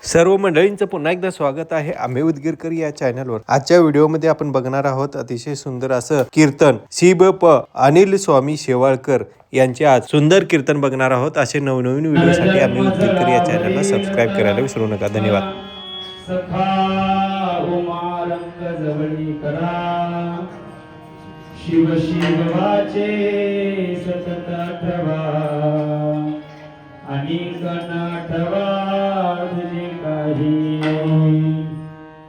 सर्व मंडळींचं पुन्हा एकदा स्वागत आहे आम्ही उदगीरकर या चॅनलवर। आजच्या व्हिडिओमध्ये आपण बघणार आहोत अतिशय सुंदर असं कीर्तन सी.ब.प. अनिल स्वामी शेवाळकर यांचे आज सुंदर कीर्तन बघणार आहोत। असे नवनवीन व्हिडिओसाठी आम्ही उदगीरकर या चॅनलला सबस्क्राईब करायला विसरू नका। धन्यवाद। सखा उमारंग जवळी करा शिव शिवाचे सतत आठवा अनेक नाठवा तुझे काही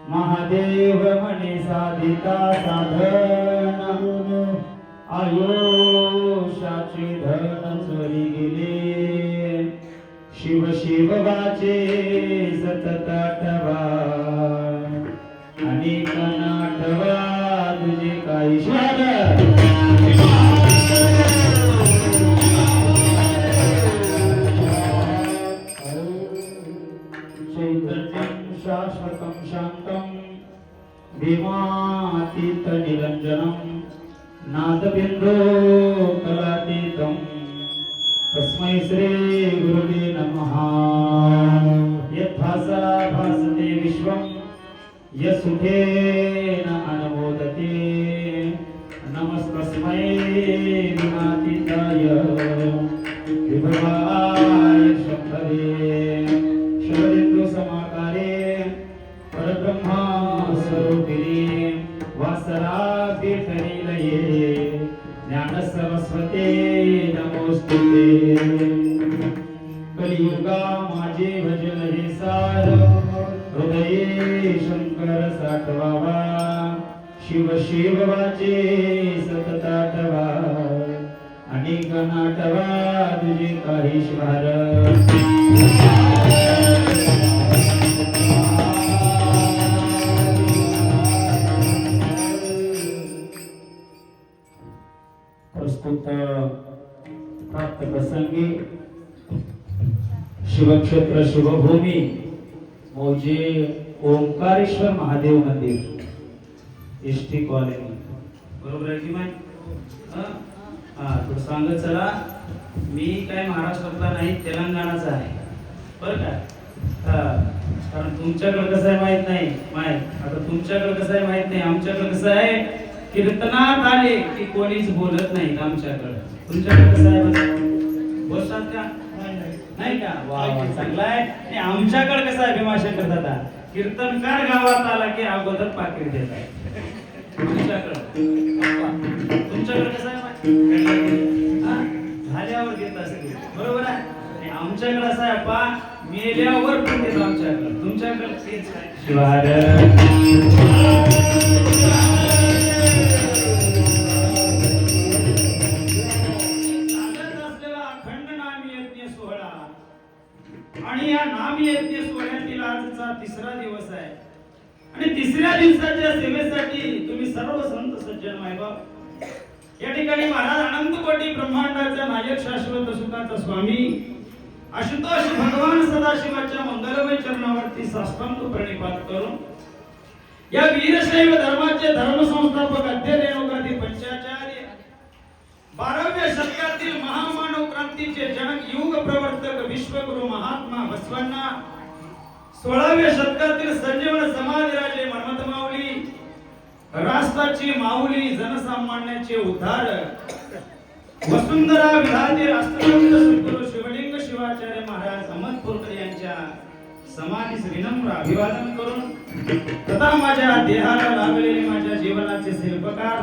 महादेव म्हणे साधिता साधन आयुष्याचे धन चोरी गेले शिव शिवाचे सतत आठवा अनेक नाठवा तुझे काही चैतन्यं शाश्वतं शान्तं भीमातीत निरञ्जनं नादबिन्दो कलातीतं तस्मै श्री गुरुवे नमः। यथा भासते विश्वं यस्सुखेन अनुमोदते नमस्तस्मै गुणातीताय विभवाय शंभरे शरदिन्दु समाकारे परब्रह्मा स्वरूपिणे वासरापीठनिलये ज्ञान सरस्वते नमोस्तुते। कलियुगा माझे भजन हे सार हृदये शंकर साठवावा शिव शिवाचे सतत आठवा अनेक नाठवा तुझे काही श्वार प्रस्तुत प्राप्त प्रसंगी शिवक्षेत्र शिवभूमी मौजे ओंकारेश्वर महादेव मंदिर एसटी कॉलनी बरोबर आहे की नाही? थोडं सांगत चला। मी काय महाराष्ट्रातला नाही तेलंगणाचा आहे बरं का? कारण तुमच्याकडे कसं आहे माहित नाही आता तुमच्याकडे कसं आहे माहित नाही आमच्याकडे कसं आहे कीर्तनात आले की कोणीच बोलत नाही आमच्याकडे। तुमच्याकडे कसं आहे बोलतात का नाही का? वा चांगला आहे। आणि आमच्याकडे कसं आहे भीमाशंकर दादा कीर्तनकार गावात आला की अगोदर पाकिट देत आहे। तुमच्याकडे कसं आहे झाल्यावर देत असेल बरोबर आहे। आणि आमच्याकडे असं आहे पा मेल्यावर पण देतो आमच्याकडे। तुमच्याकडे तेच आहे शिवार आणि या नाम यज्ञ सोहळ्यातील आजचा तिसरा दिवस आहे। आणि तिसऱ्या दिवसाच्या सेवेसाठी तुम्ही सर्व संत सज्जन मायबाप या ठिकाणी महाराज अनंत कोटी ब्रह्मांडाचा नायक शाश्वत सुखाचा स्वामी आशुतोष भगवान सदाशिवाच्या मंगलमय चरणावरती साष्टांग प्रणिपात करून या वीरशैव धर्माचे धर्मसंस्थापक अध्य रेणुकाधी पंचाचार्य 12व्या शतकातील महामानव क्रांतीचे जनक युग प्रवर्तक विश्वगुरु महात्मा बसवण्णा 16व्या शतकातील संजीवन समाजराजे मन्मथ माऊली राष्ट्राची माऊली जनसामान्याचे उद्धारक वसुंधरा विधाते राष्ट्रभक्त सद्गुरु शिवलिंग शिवाचार्य महाराज अहमदपूरकर यांच्या समाधीस विनम्र अभिवादन करून तथा माझ्या देहाला लाभलेले माझ्या जीवनाचे शिल्पकार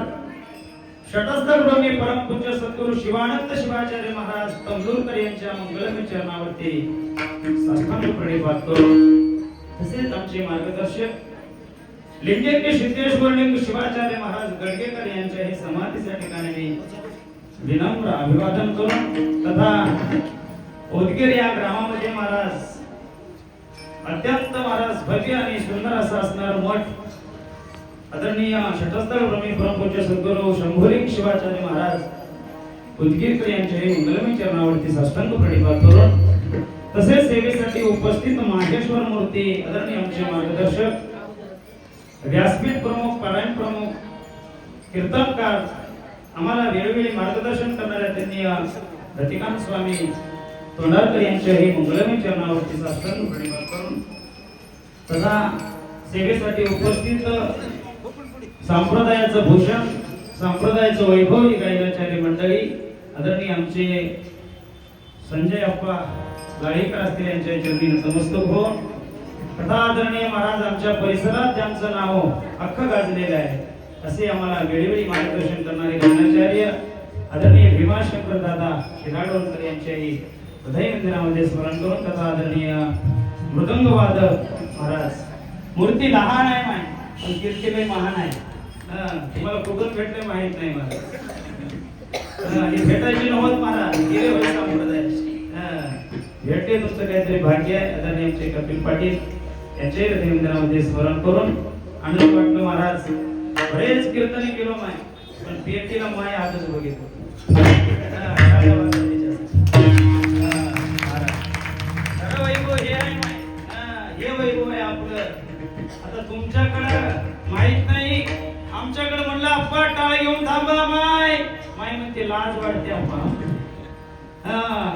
शतस्थ ब्रह्मी परमपूज्य सद्गुरु शिवानंद शिवाचार्य महाराज तंबूरकर यांच्या मंगलमय चरणावरती साष्टांग प्रणिपात करू। तसेच आमचे मार्गदर्शक लिंगेके सिद्धेश्वर लिंग शिवाचार्य महाराज गडगेकर यांच्या हे समाधीच्या ठिकाणी मी विनम्र अभिवादन करून तथा उदगीर या ग्रामामध्ये महाराज अत्यंत महाराज भव्य आणि सुंदर असं असणार मठ आदरणीय शतस्थळ ब्रह्मी परमपूज्य सद्गुरु शंभुलिंग शिवाचार्य महाराज उदगीरकर यांच्या हे मंगलमय चरणावरती साष्टांग प्रणिपात करून तसेच सेवेसाठी उपस्थित माहेश्वर मूर्ती आदरणीय आमचे मार्गदर्शक व्यासपीठ प्रमुख पारायण प्रमुख कीर्तनकार आम्हाला वेळोवेळी मार्गदर्शन करणाऱ्या त्यांनी रतिकांत स्वामी तोंडारकर यांच्याही मंगलमय चरणावरती साष्टांग प्रणिपात करून तथा सेवेसाठी उपस्थित संप्रदायाचं भूषण, संप्रदायाचं वैभव ही गायकाचार्य मंडळी, आदरणीय आमचे संजय अप्पा गाळेकर असतील यांच्या चरणी नतमस्तक हो. तथा आदरणीय महाराज आमच्या परिसरात ज्यांचं नाव अख्खं गाजलेलं आहे असे आम्हाला वेळोवेळी मार्गदर्शन करणारे गणाचार्य आदरणीय भीमाशंकर दादा शिराडोणकर यांच्याही हृदय मंदिरामध्ये स्मरण करून, तथा आदरणीय मृदंग वादक महाराज, मूर्ती लहान आहे माय पण कीर्ती महान आहे. तुम्हाला कुठून भेटले माहित नाही मला, आणि भेटायची नव्हत महाराज, गेले होते संप्रदायाची. भेटले तुमचं काहीतरी भाग्य आहे. आदरणीय आमचे कपिल पाटील यांचे हृदय मंदिरामध्ये स्मरण करून आनंद वाटलं महाराज. बरेच कीर्तने केलो माय पण पेटीला माय आजच बघितलं. खरं वैभव हे आहे माय, हे वैभव आहे आपलं. आता तुमच्याकडं माहित नाही, आमच्याकडे म्हणलं अप्पा टाळ घेऊन थांबा माय, माय म्हणते लाज वाटते अप्पा.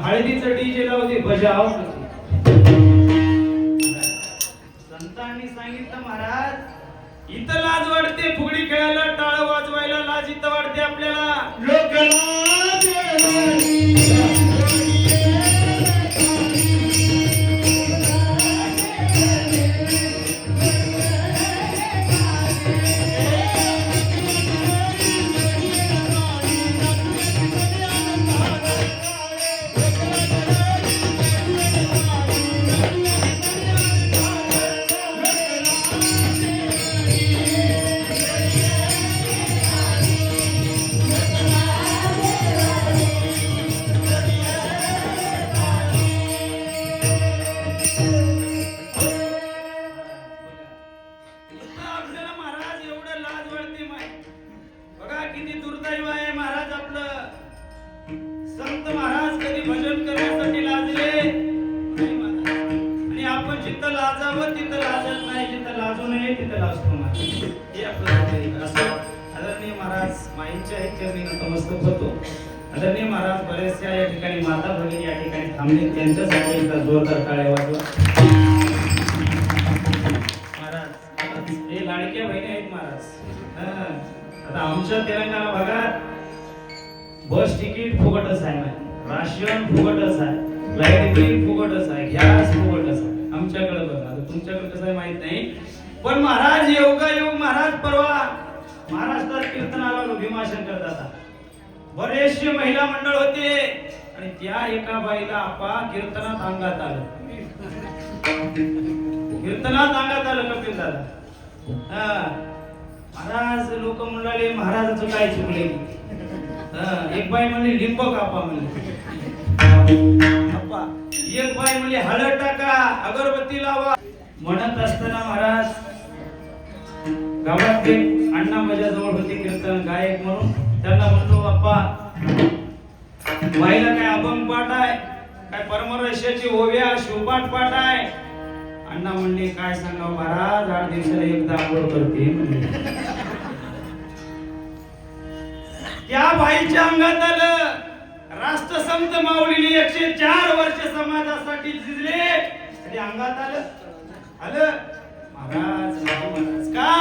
हळदीचं डीजे लावते बजाव. संतांनी सांगितलं महाराज इथं लाज वाटते, फुगडी खेळायला टाळ वाजवायला लाज इथं वाटते आपल्याला. आदरणीय महाराज बरेचशा या ठिकाणी माता भगिनी या ठिकाणी थांबले, त्यांच्यासाठी एकदा जोरदार टाळ्या वाजवा. महाराज हे लाडक्या बहिणी आहेत महाराज. आता आमच्या तेलंगणा भागात बस तिकीट फुकटच आहे, राशन फुकटच आहे, लाईट बिल फुकटच आहे, गॅस फुकटच आहे. आमच्याकडे बघा, आता तुमच्याकडे कसं आहे माहित नाही, पण महाराज योगायोग महाराज परवा महाराष्ट्रात कीर्तनाला भीमाशंकर दादा बरेचसे महिला मंडळ होते आणि त्या एका बाईला आपा कीर्तनात अंगात आलं, कीर्तनात अंगात आलं कपिल दादा. महाराज लोक म्हणाले महाराजाचं काय चुकले. एक बाई म्हणली लिंब कापा म्हणली अप्पा, एक बाई म्हणली हळद टाका, अगरबत्ती लावा. म्हणत असताना महाराज गावात अण्णा माझ्याजवळ होते कीर्तन गायक म्हणून, त्यांना म्हणलो अप्पा बाईला काय अभंग पाठ आहे काय, परमरस्याची ओव्या शिवपाठ पाठ आहे. अण्णा म्हणले काय सांगावं महाराज, 8 दिवसाला एकदा आंघोळ करते म्हणले. त्या बाईच्या अंगात आलं, राष्ट्रसंत माऊलीने 104 वर्ष समाजासाठी झिजले आणि अंगात आलं महाराज. महाराज का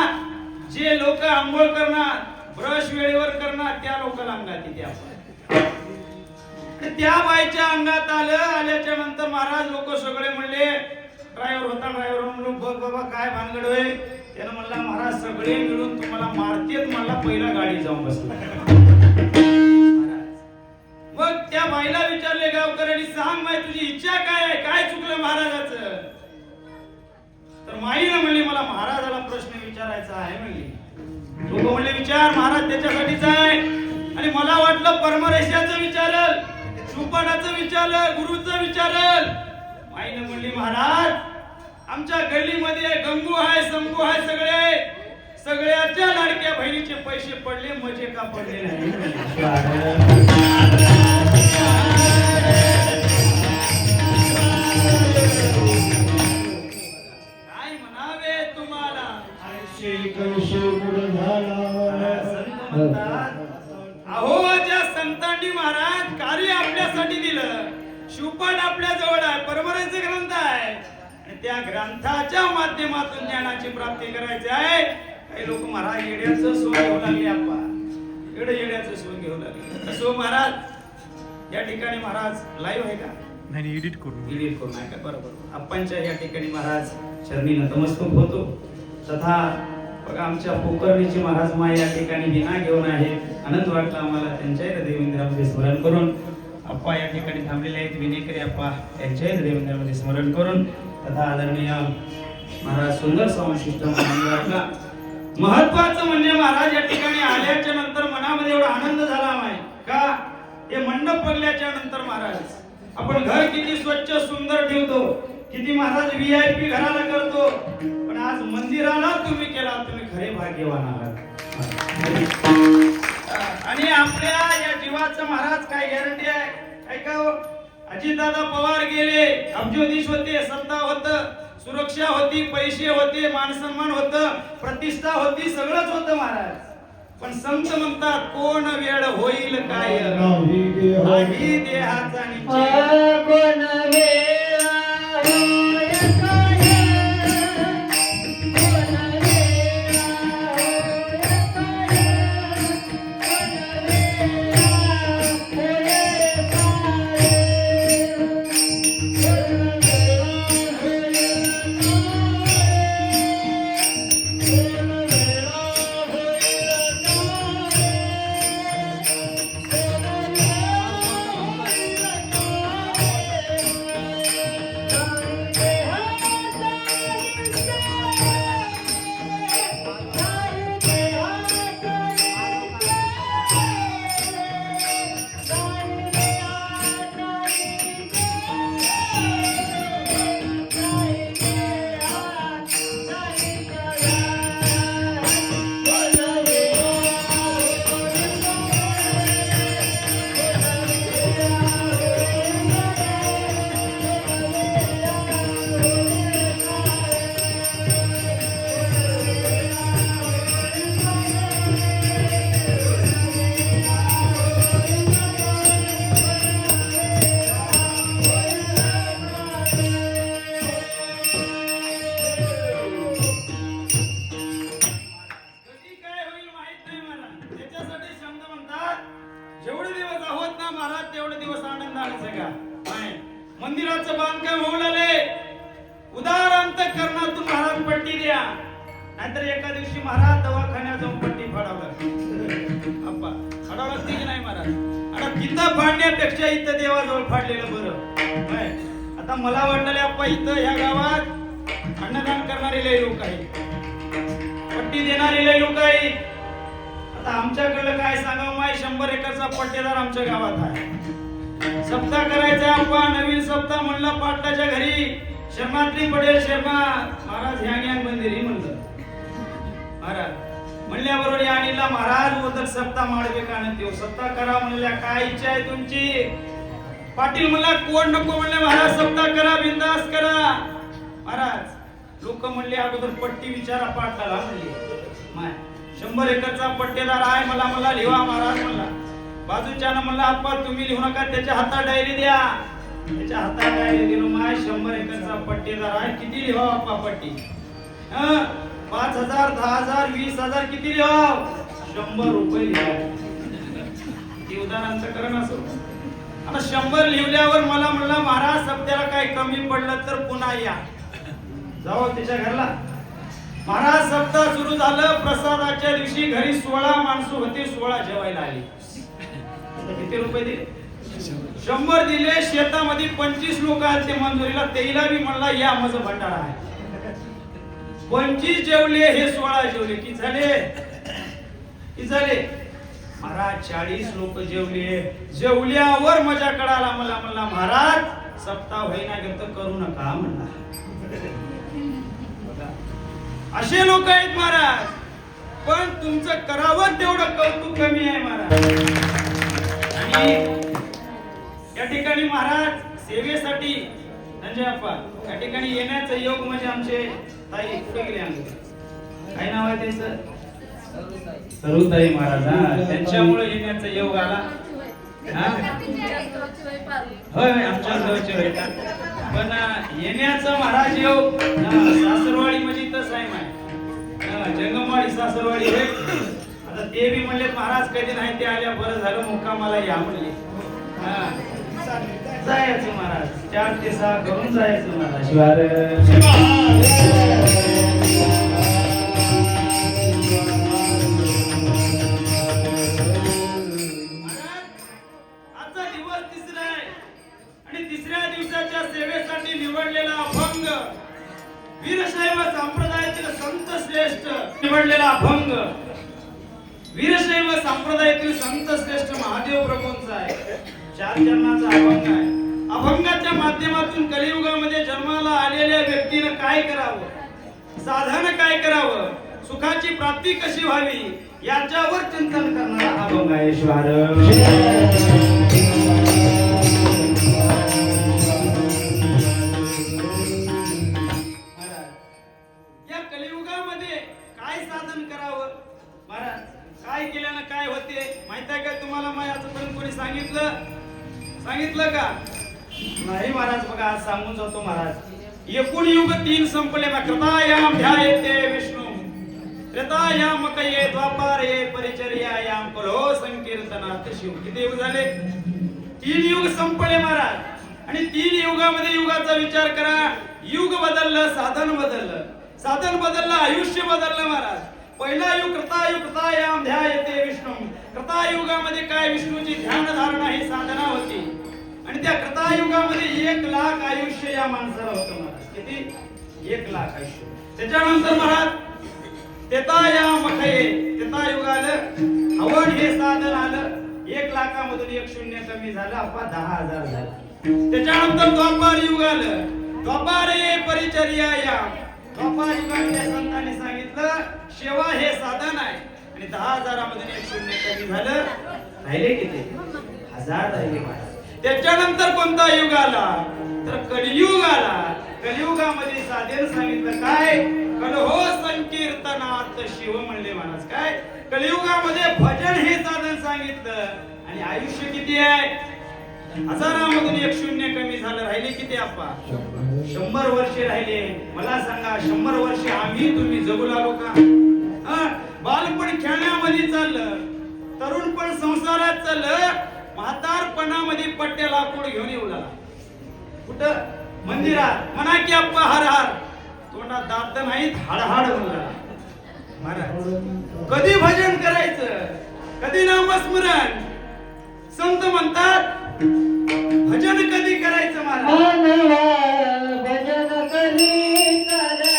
जे लोक आंघोळ करणार, ब्रश वेळेवर करणार, त्या लोकांना अंगात येते आपण. त्या बाईच्या अंगात आल्याच्या नंतर महाराज लोक सगळे म्हणले, ड्रायव्हर होता, ड्रायव्हर म्हणून बघ बाबा काय भानगड होय. त्यानं म्हणला महाराज सगळे मिळून तुम्हाला मारतेत, मला पहिला गाडी जाऊन बसला. मग त्या बाईला विचारले गावकऱ्यांनी, सांग माय तुझी इच्छा काय आहे, काय चुकलं महाराजाचं. तर माईनं म्हणली मला महाराजाला प्रश्न विचारायचा आहे म्हणली. लोक म्हणले विचार, महाराज त्याच्यासाठीच आहे. आणि मला वाटलं परमरेशाचं विचारल, शिवपाठाचं विचारल, गुरुचं विचारल. माईनं म्हणली महाराज आमच्या गल्लीमध्ये गंगू आहे, संगू आहे, सगळ्याच्या लाडक्या बहिणीचे पैसे पडले, मजे का पडले नाही. काय म्हणावे तुम्हाला, अहो ज्या संतांनी महाराज कार्य आपल्यासाठी दिलं, शिवपाठ आपल्या जवळ आहे, परंपरेचे ग्रंथ आहे, त्या ग्रंथाच्या माध्यमातून ज्ञानाची प्राप्ती करायची आहे. काही लोक महाराज येड्याचं सोंग घेऊ लागले. आपण येड्याचं सोंग घेऊ लागले. असो महाराज या ठिकाणी महाराज लाईव्ह आहे का? नाही, एडिट करून आहे का? बरोबर. आपणच्या या ठिकाणी महाराज चरणी नतमस्तक होतो. तथा बघा आमच्या पोकर्णीची महाराज मा या ठिकाणी विना घेऊन आहेत. आनंद वाटला आम्हाला त्यांच्याही हृदयविंद्रामध्ये स्मरण करून. अप्पा या ठिकाणी थांबलेले आहेत. विनेकरी अप्पा त्यांच्याही हृदयविंद्रामध्ये स्मरण करून. तथा आदरणीय महाराज सुंदर समाशिष्ट आनंद वाटला. महत्वाचं म्हणजे महाराज या ठिकाणी आल्याच्या नंतर मनामध्ये एवढा आनंद झाला नाही का? हे मंडप बघल्याच्या नंतर महाराज आपण घर किती स्वच्छ सुंदर ठेवतो, किती महाराज VIP घराला करतो, पण आज मंदिराला तुम्ही केला, तुम्ही खरे भाग्यवान आहात. आणि आपल्या या जीवाचं महाराज काय गॅरंटी आहे? ऐका हो, अजितदादा पवार गेले, अब्जोधीश होते, सत्ता होत, सुरक्षा होती, पैसे होते, मानसन्मान होत, प्रतिष्ठा होती, सगळंच होतं महाराज. पण संत म्हणतात कोण वेळ होईल काय नाही देहाचा निश्चय. कोण वेळ होय काय, कोण वेळ होय काय, कोण वेळ होय मंदिराचं बांधकाम होऊ लागले. उदार अंतःकरणातून महाराज पट्टी द्या, नाहीतर एका दिवशी महाराज दवाखान्यात जाऊन पट्टी फाडावं लागते. अप्पा फाडावं लागते की नाही महाराज? आता तिथं फाडण्यापेक्षा इथं देवाजवळ फाडलेलं बरं. आता मला वाटलं अप्पा इथं ह्या गावात अन्नदान करणारे लय लोक आहेत, पट्टी देणारे लय लोक आहेत. आता आमच्याकडलं काय सांगावं माय, 100 एकरचा पट्टेदार आमच्या गावात आहे. सप्ताह करायचा अप्पा, नवीन सप्ताह म्हणला पाटलाच्या घरी शर्मात्री पडेल शर्मा महाराज ह्या ज्ञान मंदिरी म्हणलं. महाराज म्हणल्याबरोबर आणीला महाराज उदक सप्ताह माडवे का देव सप्ताह करा म्हणल्या. काय इच्छा आहे तुमची? पाटील म्हणला कोण नको म्हणले महाराज सप्ताह करा, बिंदास करा. महाराज लोक म्हणले अगोदर पट्टी विचारा पाटलाला म्हणले. माय 100 एकरचा पट्टेदार आहे, मला मला लिहा महाराज म्हणला. बाजूच्यानं म्हणला अप्पा तुम्ही लिहू नका, त्याच्या हातात डायरी द्या. त्याच्या हातात डायरी दिलो. माय 100 एकरचा पट्टेदार आहे, किती लिहा अप्पा पट्टी? 5,000 10,000 20,000 किती लिहा? 100 रुपये लिहा. ती उदाहरण असो. आता 100 लिहिल्यावर मला म्हणला महाराज सप्त्याला काय कमी पडलं तर पुन्हा या. जाऊ त्याच्या घरला. महाराज सप्ताह सुरू झालं. प्रसादाच्या दिवशी घरी 16 माणसं होती, 16 जेवायला आली. किती रुपये दिले? 100 दिले. शेतामध्ये 25 लोक आले मंजुरीला, तेला बी म्हणला या माझं भंडारा आहे. 25 जेवले, हे 16 जेवले. किती झाले? महाराज 40 लोक जेवले. जेवल्यावर मजा कळाला मला. म्हणला महाराज सप्ताह होईना गेलं करू नका म्हणला. असे लोक आहेत महाराज, पण तुमचं करावं तेवढं कौतुक कमी आहे महाराज. आणि या ठिकाणी महाराज सेवेसाठी संजय अप्पा या ठिकाणी येण्याचं योग म्हणजे आमचे ताई कुठे गेले? आमचे काय नाव आहे त्याचं? सरुताई महाराज. त्यांच्यामुळे येण्याचा योग आला. होय आमच्या जवळचे पण येण्याचं महाराज योग सासरवाडी म्हणजे इथंच आहे माय जंगमवाडी सासरवाडी होय. आता ते बी म्हणले महाराज कधी नाही ते आल्या बरं झालं मुक्कामाला या म्हणले. जायचं महाराज 4 ते 6 करून जायचं महाराज. आजचा दिवस तिसरा आहे आणि तिसऱ्या दिवसाच्या सेवेसाठी निवडलेला अभंग वीरशैव संप्रदायातील संत श्रेष्ठ निवडलेला अभंग वीरशैव संप्रदायातील संत श्रेष्ठ महादेव प्रभूंचा आहे. 4 चरणाचा अभंग आहे. अभंगाच्या माध्यमातून कलियुगामध्ये जन्माला आलेल्या व्यक्तीनं काय करावं, साधन काय करावं, सुखाची प्राप्ती कशी व्हावी याच्यावर चिंतन करणारा अभंग आहे. या कलियुगामध्ये काय साधन करावं महाराज, काय केल्यानं काय होते माहित आहे का तुम्हाला? माय आजपर्यंत कोणी सांगितलं का? नाही महाराज. बघा आज सांगून जातो महाराज. एकूण युग 3 संपले. कृतायाम ध्यायते विष्णू, त्रेतायाम कये, द्वापारे परिचर्यायाम, कलो संकीर्तनात शिव. किती युग झाले? 3 युग संपले महाराज. आणि 3 युगामध्ये युगाचा विचार करा. युग बदललं, साधन बदललं. साधन बदललं, आयुष्य बदललं महाराज. पहिला युग कृतायाम ध्यायते विष्णू. कृतायुगामध्ये काय विष्णूची ध्यान धारणा ही साधना होती. आणि त्या कृतायुगामध्ये 1 लाख आयुष्य या माणसाला होतं महाराज. किती? 1 लाख आयुष्य. त्याच्यानंतर महाराज त्रेतायाम युग आलं. हवन हे साधन आलं. 1 लाखामधून 1 शून्य कमी झालं. आपा 10,000 झालं. त्याच्यानंतर द्वापार युग आलं. द्वापारे परिचर्यायाम. द्वापार युगामध्ये संतांनी सांगितलं सेवा हे साधन आहे. आणि 10,000 मधून 1 शून्य कमी झालं. राहिले किती? 1000 राहिले महाराज. त्याच्यानंतर कोणता युग आला? तर कलियुग आला. कलियुगामध्ये साधन सांगितलं काय? कलहो संकीर्तनात शिव म्हणले महाराज. काय? कलियुगामध्ये भजन हे साधन सांगितलं. आणि आयुष्य किती आहे? 1000मधून 1 शून्य कमी झालं. राहिले किती आपा? 100 वर्षे राहिले. मला सांगा 100 वर्ष आम्ही तुम्ही जगू लागलो का? बालपण खेळण्यामध्ये चाललं, तरुणपण संसारात चाललं, म्हातारपणामध्ये पट्ट्या लाकूड घेऊन येऊ लागला. कुठं? मंदिरात. म्हणा की अप्पा हर हर. तोंडात दात नाहीत, हाडहाड म्हणला महाराज. कधी भजन करायचं, कधी नामस्मरण. संत म्हणतात भजन कधी करायचं महाराज? भजन कधी करणार?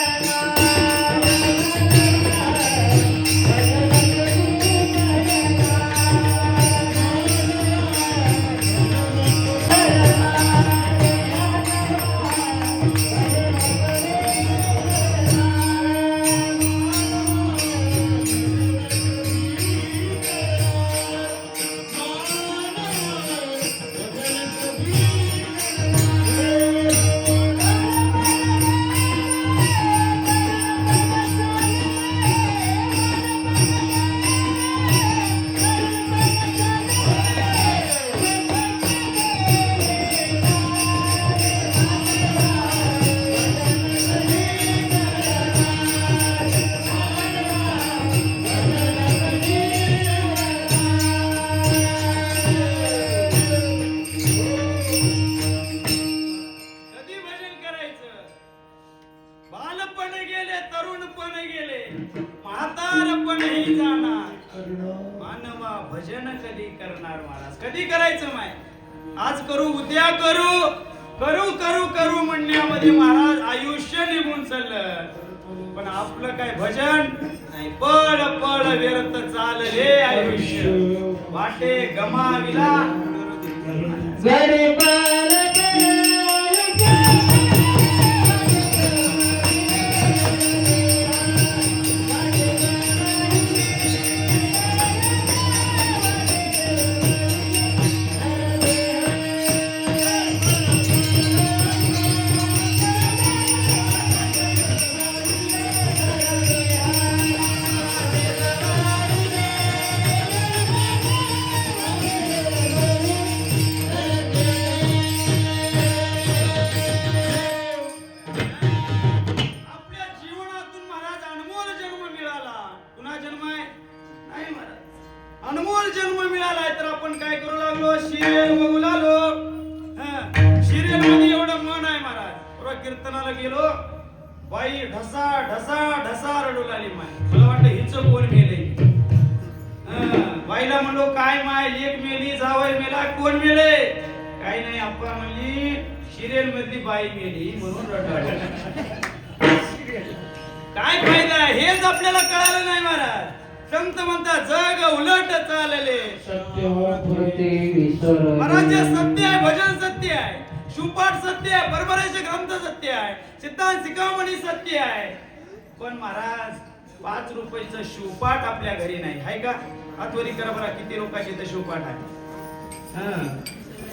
भजन कधी करणार महाराज? कधी करायचं माय? आज करू, उद्या करू, करू करू करू म्हणण्यामध्ये महाराज आयुष्य निघून चाललं. पण आपलं काय भजन नाही. पळ पळ व्यर्थ चालले आयुष्य, वाटे गमाविला जन्म आहे नाही महाराज. अनमोल जन्म मिळालाय तर आपण काय करू लागलो, सिरियल बघू लागलो. सिरियल मध्ये एवढं मन आहे महाराज. बरोबर कीर्तनाला गेलो, बाई ढसा ढसा ढसा रडू लागली. माय मला वाटलं हिच कोण मेले. बाईला म्हणलो काय माय लेक मेली, जावई मेला, कोण मेले? काही नाही अप्पा म्हणली सिरियल मधली बाई मेली म्हणून रडला. काय फायदा हेच आपल्याला कळालं नाही महाराज. संत म्हणतात जग उलट चालले. महाराज जे सत्य आहे, भजन सत्य आहे, शिवपाठ सत्य आहे, परंपरेचे ग्रंथ सत्य आहे, सिद्धांत शिखामणी सत्य आहे. पण महाराज 5 रुपयाचं शिवपाठ आपल्या घरी नाही आहे का? हातवरी करा बरं, किती लोकांचे तर शिवपाठ आहे.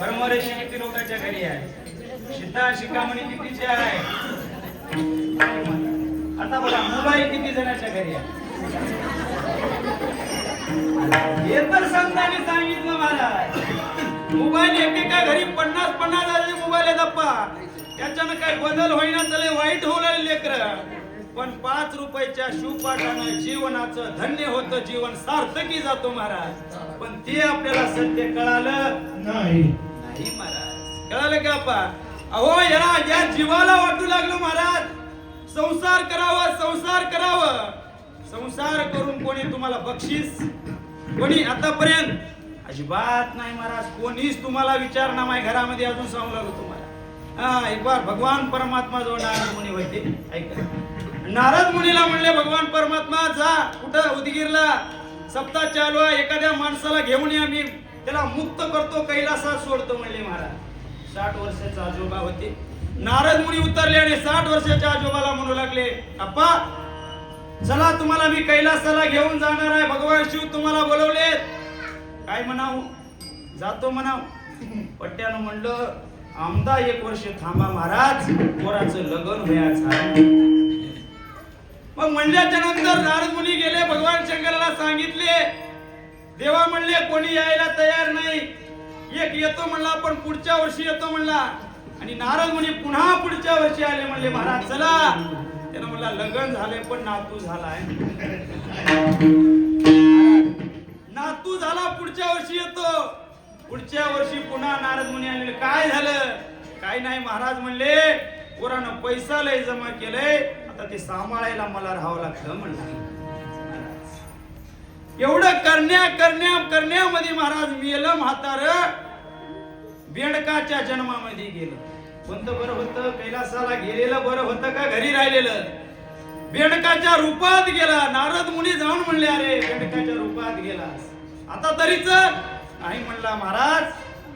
परंपरेचे किती लोकांच्या घरी आहे, सिद्धांत शिखामणी कितीचे आहे. आता बघा मोबाईल किती जणांच्या घरी आहे. हे तर संतांनी सांगितलं महाराज. मोबाईल एकेका घरी 50-50 हजाराचे मोबाईल आहेत अप्पा. त्याच्यानं काय बदल होईना, चले वाईट होऊ लागले लेकर. पण 5 रुपयाच्या शिवपाठानं जीवनाचं धन्य होतं, जीवन सार्थकी जातो महाराज. पण ते आपल्याला सत्य कळालं नाही महाराज. कळालं का अप्पा? अहो या जीवाला वाटू लागलो महाराज संसार करावा, संसार करावं. संसार करून कोणी तुम्हाला बक्षीस, कोणी आतापर्यंत अजिबात नाही महाराज. कोणीच तुम्हाला विचारणार नाही घरामध्ये. अजून सांगू लागलो तुम्हाला. एक बार भगवान परमात्मा जवळ नारद मुनी होते. ऐका, नारद मुनीला म्हणले भगवान परमात्मा जा कुठं उदगीरला सप्ताह चालू आहे, एखाद्या माणसाला घेऊन या, मी त्याला मुक्त करतो, कैलासात सोडतो म्हणले महाराज. 60 वर्षाचा आजोबा होते. नारद मुनी उतरले आणि 60 वर्षाच्या आजोबाला म्हणू लागले अप्पा चला तुम्हाला मी कैलासाला घेऊन जाणार आहे, भगवान शिव तुम्हाला बोलवले. काय म्हणाव, जातो म्हणाव. पट्ट्यानं म्हणलं आमदा 1 वर्ष थांबा महाराज, पोराचं लग्न व्हायचं. मग म्हणल्याच्या नंतर नारद मुनी गेले, भगवान शंकराला सांगितले. देवा म्हणले कोणी यायला तयार नाही. एक येतो म्हणला, पण पुढच्या वर्षी येतो म्हणला. आणि नारद मुनी पुन्हा पुढच्या वर्षी आले. म्हणले महाराज चला. त्यानं म्हणला लग्न झाले पण नातू झालाय. नातू झाला पुढच्या वर्षी येतो. पुढच्या वर्षी पुन्हा नारद मुनी आले. काय झालं? काय नाही महाराज म्हणले पोरानं पैसा लय जमा केलंय, आता ते सांभाळायला मला राहावं लागतं म्हणलं. एवढं करण्यामध्ये महाराज मेलं म्हातार. बेडकाच्या जन्मामध्ये गेलं. कोणतं बरं होतं? कैलासाला गेलेलं बरं होतं का घरी राहिलेलं? बेडकाच्या रूपात गेला. नारद मुनी जाऊन म्हणले अरे बेडकाच्या रूपात गेलास, आता तरीच नाही म्हणला महाराज.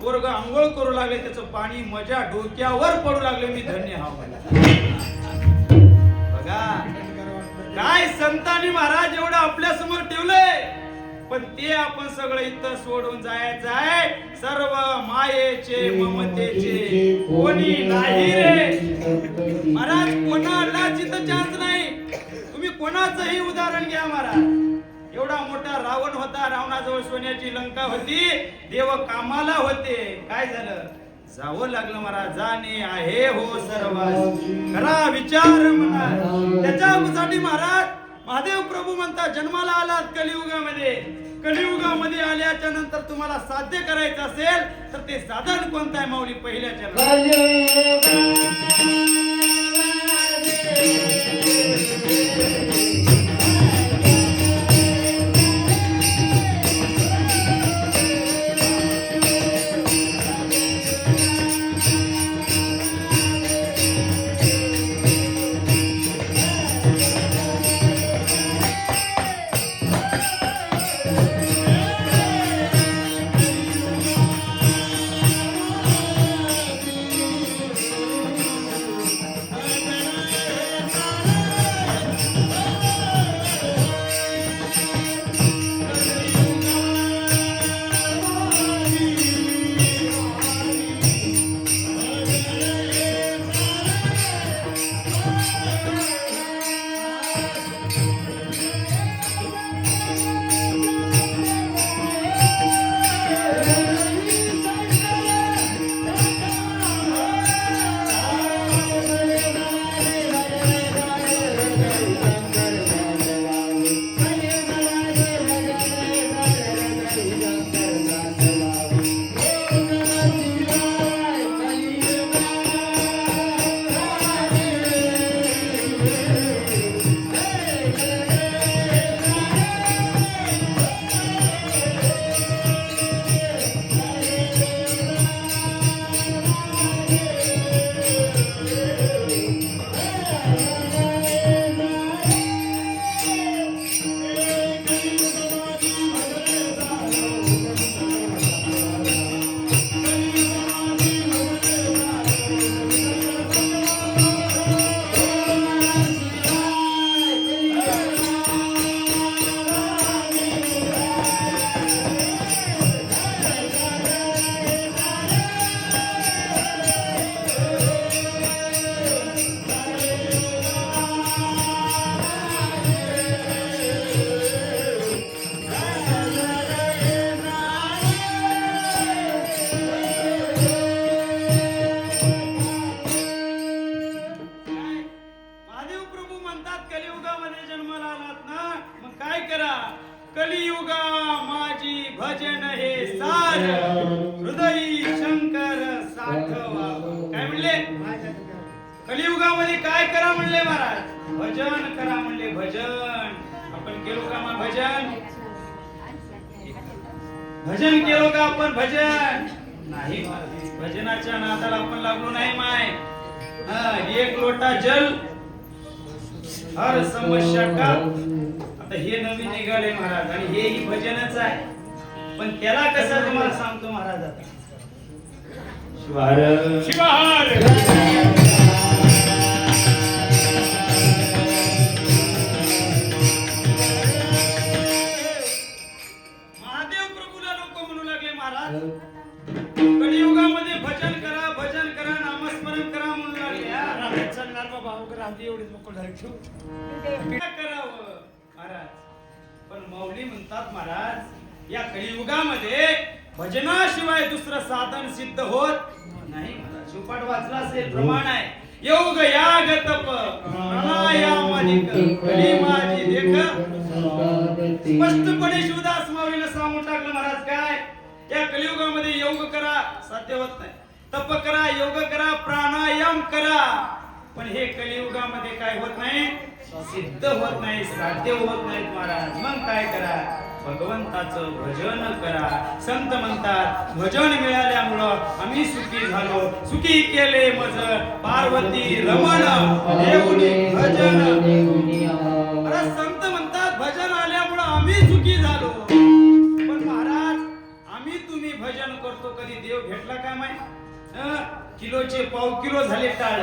पोरग आंघोळ करू लागले, त्याचं पाणी माझ्या डोक्यावर पडू लागले, मी धन्य हा. बघा काय संतांनी महाराज एवढं आपल्या समोर ठेवलंय. पण ते आपण सगळं इथं सोडून जायचं आहे. सर्व मायेचे ममतेचे कोणी नाही रे महाराज. कोणाला जिथं चान्स नाही. तुम्ही कोणाचंही उदाहरण घ्या महाराज. एवढा मोठा रावण होता, रावणाजवळ सोन्याची लंका होती, देव कामाला होते. काय झालं? जावं लागलं महाराज. जाणे आहे हो सर्वास खरा विचार म्हणा. त्याच्यासाठी महाराज महादेव प्रभू म्हणतात जन्माला आलात कलियुगामध्ये. कलियुगामध्ये आल्याच्या नंतर तुम्हाला साध्य करायचं असेल तर ते साधन कोणतं आहे माऊली? पहिल्या म्हणतात कलियुगामध्ये जन्माला आलात ना, मग काय करा, कलियुगा माझी भजन हे सार, हृदयी शंकर साठवा. काय म्हणले? कलियुगामध्ये काय करा म्हणले महाराज? भजन करा म्हणले. भजन आपण केलो का मग? भजन केलो का आपण? भजन नाही. भजनाच्या नादाला आपण लागलो नाही माय. एक लोटा जल हर समस्या का. आता हे नवीन निघाले महाराज आणि हेही भजनच आहे, पण त्याला कसं तुम्हाला सांगतो महाराज. आता शिवार शिवार कलियुगामध्ये भजन करा, भजन करा, नामस्मरण करा म्हणून लागले. काय करावं महाराज? पण माऊली म्हणतात महाराज, या कलियुगामध्ये भजनाशिवाय दुसरं साधन सिद्ध होत नाही. शिवपाठ वाचला असेल, प्रमाण आहे. योग याग तप प्राणायाम अधिक कली माझी देख. स्पष्टपणे शिवदास माऊलीला सांगून टाकलं महाराज. काय? या कलियुगामध्ये योग करा, साध्य होत नाही. तप करा, योग करा, प्राणायाम करा, पण हे कलियुगामध्ये काय होत नाही, सिद्ध होत नाही, साध्य होत नाही महाराज. मग काय करा? भगवंताचं भजन करा. संत म्हणतात भजन मिळाल्यामुळं आम्ही सुखी झालो. सुखी केले मज पार्वती रमण देऊनी भजन. अरे संत म्हणतात भजन आल्यामुळं आम्ही सुखी झालो. पण महाराज आम्ही तुम्ही भजन करतो, कधी देव भेटला काय माहिती? किलोचे पाव किलो झाले टाळ,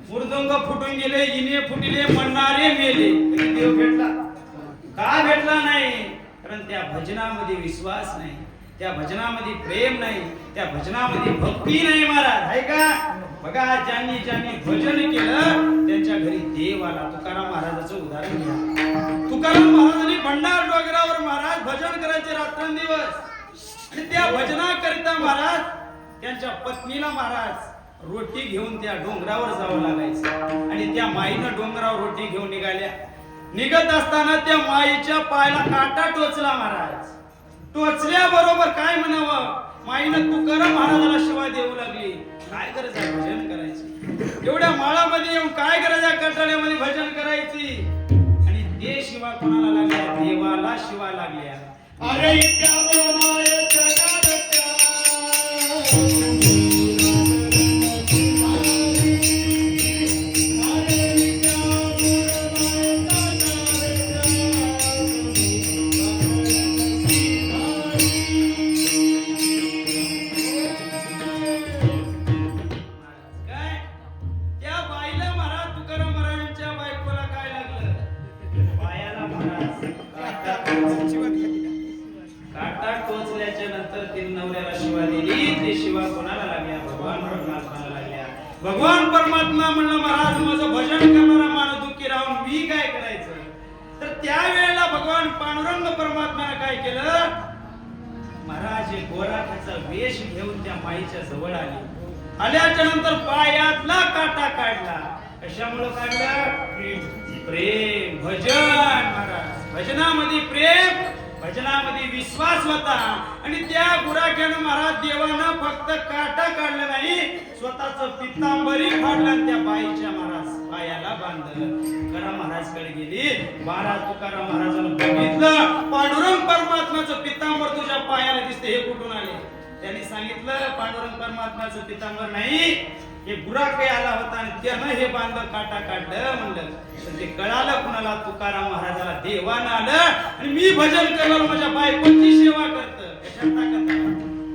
मृदंग फुटून गेले, इने फुटले, म्हणणारे मेले, कधी देव भेटला का? भेटला नाही. कारण त्या भजनामध्ये विश्वास नाही, त्या भजनामध्ये प्रेम नाही, त्या भजनामध्ये भक्ती नाही महाराज. आहे का? बघा ज्यांनी ज्यांनी भजन केलं त्यांच्या घरी देव आला. तुकाराम महाराजाचं उदाहरण घ्या. तुकाराम महाराजांनी भंडार डोंगरावर महाराज भजन करायचे रात्रंदिवस, आणि त्या भजनाकरिता महाराज त्यांच्या पत्नीला महाराज रोटी घेऊन त्या डोंगरावर जावं लागायचं. आणि त्या माईनं डोंगरावर रोटी घेऊन निघाल्या. निघत असताना त्या माईच्या पायाला काटा टोचला महाराज. टोचल्याबरोबर काय म्हणावं, माईनं तुकाराम महाराजाला शिवाय देऊ लागली. काय गरज आहे भजन करायची? एवढ्या माळामध्ये येऊन काय गरज आहे कंटाळ्यामध्ये भजन करायची? आणि ते शिवा कोणाला लागल्या? देवाला शिवा लागल्या. अरे भगवान परमात्मा म्हणलं महाराज माझं भजन करणारा माणूस दुःखी राहून मी काय करायचं? तर त्यावेळेला भगवान पांडुरंग परमात्म्याने काय केलं महाराज? गोराखाचा वेश घेऊन त्या माईच्या जवळ आले. आल्याच्या नंतर पायातला काटा काढला. कशामुळे काढला? प्रेम. भजन महाराज, भजनामध्ये प्रेम, भजनामध्ये विश्वास होता. आणि त्या गुराख्यानं महाराज देवानं फक्त काटा काढला नाही, स्वतःच पितांबरी फाडलं आणि त्या बाईच्या महाराज पायाला बांधलं. तुकाराम महाराजकडे गेली. महाराज तुकाराम महाराजांना बघितलं, पांडुरंग परमात्म्याचं पितांबर तुझ्या पायाला दिसते, हे कुठून आले? त्यांनी सांगितलं पांडुरंग परमात्म्याचं पितांबर नाही, हे गुराखे आला होता आणि त्यानं हे बांधलं, काटा काढलं म्हणलं. तर ते कळालं कुणाला? तुकाराम महाराजाला. देवानं आलं आणि मी भजन करणार, माझ्या बायकोची सेवा करतं. कशात ताकद आहे?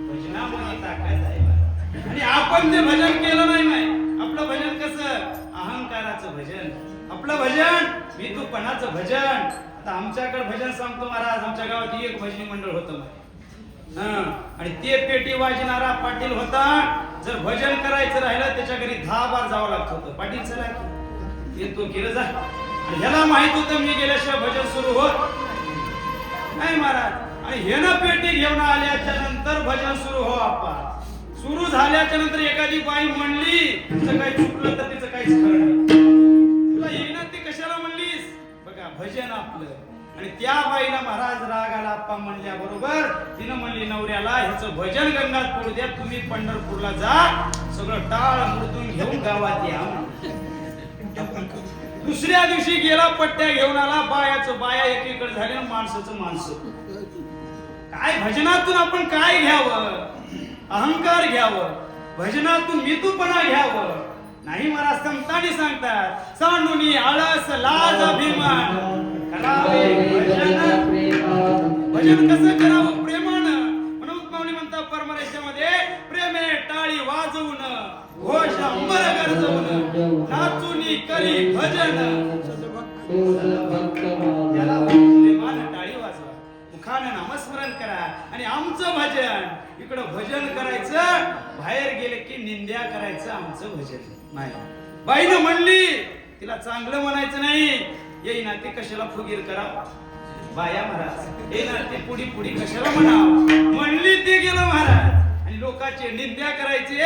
भजनामध्ये ताकद आहे. आणि आपण ते भजन केलं नाही माय. आपलं भजन कसं? अहंकाराचं भजन. आपलं भजन विदूपणाचं भजन. आता आमच्याकडे भजन सांगतो महाराज. आमच्या गावात एक भजनी मंडळ होतं आणि ते पेटी वाजणारा पाटील होता. जर भजन करायचं राहिलं त्याच्या घरी 10 बार जावं लागत होतं. पाटील चला येतो गेलं जा. आणि ह्याला माहित होतं मी गेल्याशिवाय भजन सुरू होत नाही महाराज. आणि ह्यानं पेटी घेऊन आल्याच्या नंतर भजन सुरू हो. आपा सुरू झाल्याच्या नंतर एखादी बाई म्हणली तिचं काही चुकलं तर तिचं काहीच खरं नाही. तुला येईना ती कशाला म्हणली? आणि त्या बाईला महाराज राग आला. आप्पा म्हणल्या बरोबर तिनं म्हणली नवऱ्याला ह्याचं भजन गंगात पडू द्या, तुम्ही पंढरपूरला जा, सगळं टाळ मुर्दून घेऊन गावात या. दुसऱ्या दिवशी गेला, पट्ट्या घेऊन आला. बायाचं बाया एकीकडे झाले, माणसाचं माणसं. काय भजनातून आपण काय घ्यावं? अहंकार घ्यावं, भजनातून मितूपणा घ्यावं. नाही महाराज संतांनी सांगतात, सांडुनी आळस लाज अभिमान करावे भजन. भजन कसं करावं? प्रेमानं. म्हणून माऊली म्हणतात परमरेशामध्ये, प्रेमे टाळी वाजवून घोष अंबर गरजवून नाचुनी करी भजन. त्याला प्रेमानं टाळी वाजवा, मुखानं नामस्मरण करा. आणि आमचं भजन इकडं भजन करायचं, बाहेर गेले की निंद्या करायचं आमचं भजन नाही. बाईनं म्हणली, तिला चांगलं म्हणायचं नाही. येईना ते कशाला फुगीर करावं बाया महाराज, येईना ते पुढी पुढी कशाला म्हणावं म्हणली. ते गेलं महाराज. आणि लोकांची निंद्या करायची,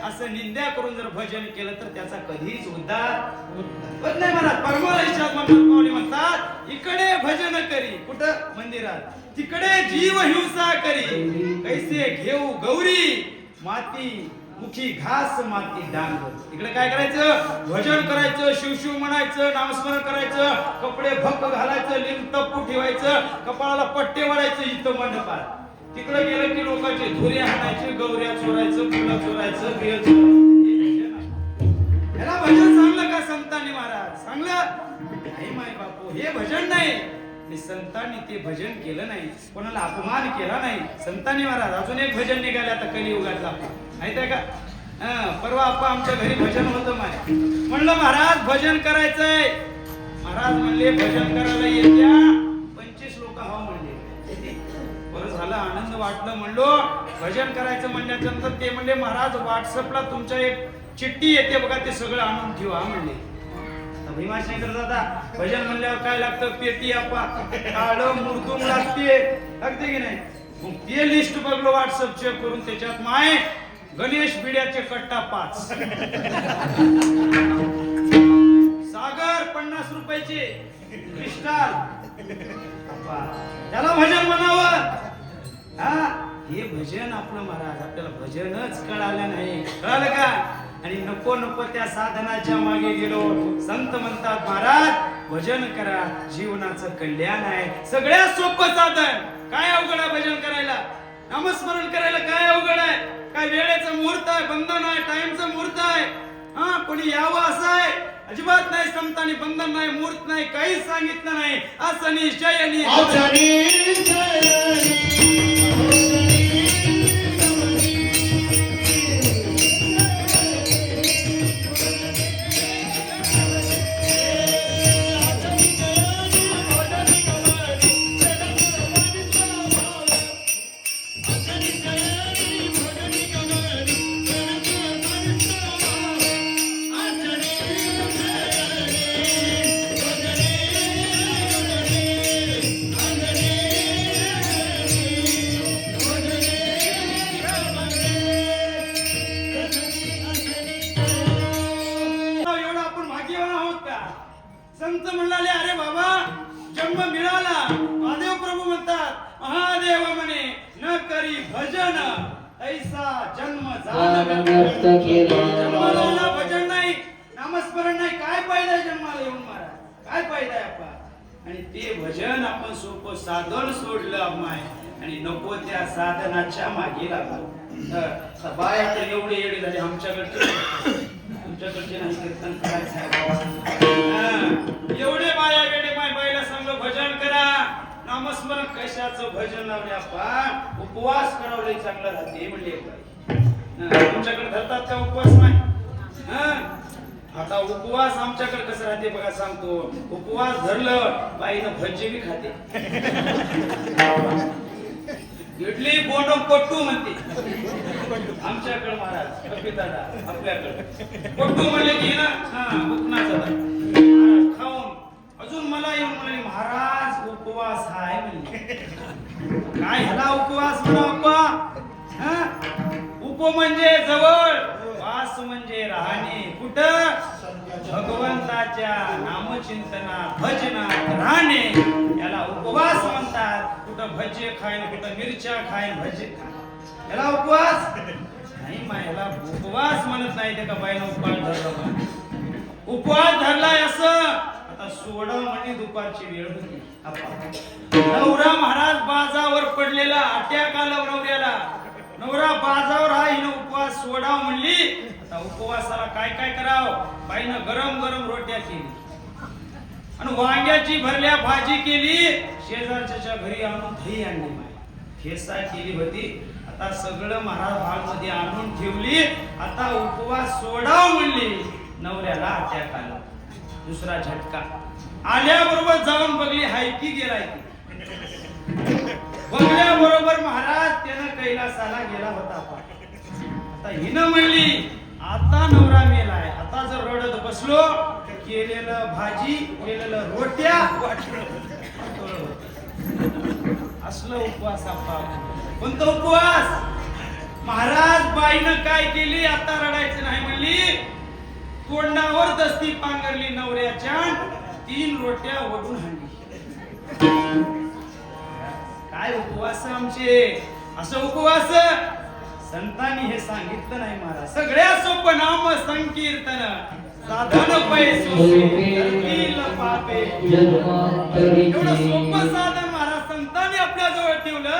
असं निंद्या करून जर भजन केलं तर त्याचा कधीच उद्धार होत नाही महाराज. परमरेशात म्हणतात, इकडे भजन करी, कुठं? मंदिरात. तिकडे जीव हिंसा करी, कैसे घेऊ गौरी माती मुखी घास माती डांग. इकडे काय करायचं? भजन करायचं, शिवशिव म्हणायचं, नामस्मरण करायचं, कपडे भक्क घालायचं, लिंब टप्पू ठेवायचं, कपाळाला पट्टे वाढायचं इथं मंडपात. तिकडे गेलं की लोकांचे धुरे हाणायचे, गौऱ्या चोरायचं, फुलं चोरायचं, बिळ चोरायचं. याला भजन सांगलं का संतांनी महाराज? सांगलं नाही माय बापू, हे भजन नाही. संतांनी ते भजन केलं नाही, कोणाला अपमान केला नाही. संतांनी महाराज अजून एक भजन निघाले आता कलियुगातला, माहिती आहे का? परवा आपण आमच्या घरी भजन होतं. म्हणलं महाराज भजन करायचंय. महाराज म्हणले भजन करायला येत्या 25 लोक हवा म्हणले. बरं झालं, आनंद वाटलं. म्हणलो भजन करायचं म्हणल्याच्या नंतर ते म्हणले महाराज व्हॉट्सअपला तुमच्या एक चिठ्ठी येते बघा, ते सगळं आणून ठेवा म्हणले. भीमाशंकर दादा भजन म्हणल्यावर काय लागतं? पेटी आपा काळं मुर्दूम लागते की नाही? मग ते लिस्ट बघलो व्हॉट्सअप चेक करून, त्याच्यात माय गणेश बिड्याचे कट्टा 5, सागर 50 रुपयाचे क्रिस्टल. त्याला भजन म्हणावं? हा, हे भजन आपलं महाराज. आपल्याला भजनच कळालं नाही. कळालं का? आणि नको नको त्या साधनाच्या मागे गेलो. संत म्हणतात महाराज भजन करा, जीवनाचं कल्याण आहे. सगळ्यात सोपं साधन काय? अवघड आहे भजन करायला? नामस्मरण करायला काय अवघड आहे? काय वेळेचं मुहूर्त आहे, बंधन आहे, टाइमचं मुहूर्त आहे? हा, कोणी यावं असं आहे? अजिबात नाही. संतांनी बंधन नाही, मुहूर्त नाही, काहीच सांगितलं नाही. असनी शयनी संत म्हणाले, अरे बाबा जन्म मिळाला. महादेव प्रभू म्हणतात, महादेव म्हणे न करी भजन ऐसा जन्म झाला. जन्माला भजन नाही, नामस्मरण नाही, काय फायदा जन्माला येऊन महाराज? काय फायदा आहे आपला? आणि ते भजन आपण सोपं साधन सोडलं अम्माय, आणि नको त्या साधनाच्या मागे लागलो. बायाकडे एवढे येडे झाले. आमच्याकडचे तुमच्याकडचे नाही कीर्तन करायचं. एवढे बाया वेडे माय बाईला सांगलं भजन करा, नामस्मरण. कशाचं भजन लावले आपण? उपवास करावले चांगला राहते म्हणले. तुमच्याकडे धरतात का उपवास? नाही. आता उपवास आमच्याकडे कसं राहते बघा सांगतो. उपवास धरलं बाईनं भजी बी खाते, इडली बोंड पट्टू म्हणते आमच्याकडे महाराज. कपिताडा आपल्याकडे पट्टू म्हणले की ना, उपनाचा खाऊन अजून मला येऊन म्हणाले महाराज उपवास आहे म्हणजे. काय ह्याला उपवास म्हणा? उप म्हणजे जवळ, वास म्हणजे राहणे कुठं? भगवंताच्या नामचिंतनात भजनात राहणे याला उपवास म्हणतात. कुठं भजे खाईन, कुठं मिरच्या खाईन, भजे खाईन याला उपवास नाही. याला उपवास म्हणत नाही. ते का बाईनं उपवास धरला, उपवास धरलाय असं आता सोडा म्हणजे दुपारची वेळ होती. नवरा महाराज बाजावर पडलेला, अटॅक आला नवऱ्याला. नवरा बाजावर आहे, हिनं उपवास सोडाव म्हणली. आता उपवासाला काय काय करावं? बाईनं गरम गरम रोट्या केली आणि वांग्याची भरल्या भाजी केली. शेजारच्या घरी आणून दही आणली, ठेसा केली होती. आता सगळं महाराज भागमध्ये आणून ठेवली. आता उपवास सोडाव म्हणली. नवऱ्याला अटॅक आला. दुसरा झटका आल्याबरोबर जाऊन बघली हाय की गेलाय. बघल्याबरोबर महाराज त्यानं कैलासाला गेला होता. आता हिनं म्हणली आता नवरा मेलाय. आता जर रडत बसलो केलेलं भाजी केलेलं रोट्या असलं उपवास. कोणता उपवास? महाराज बाईनं काय केली? आता रडायचं नाही म्हणली. तोंडावर दस्ती पांघरली नवऱ्याच्या, 3 रोट्या ओढून हाणली. काय उपवास आमचे? असं उपवास संतांनी हे सांगितलं नाही महाराज. सगळ्यात सोपं नाम संकीर्तन साधन पापे. एवढं सोपं साधन महाराज संतांनी आपल्या जवळ ठेवलं.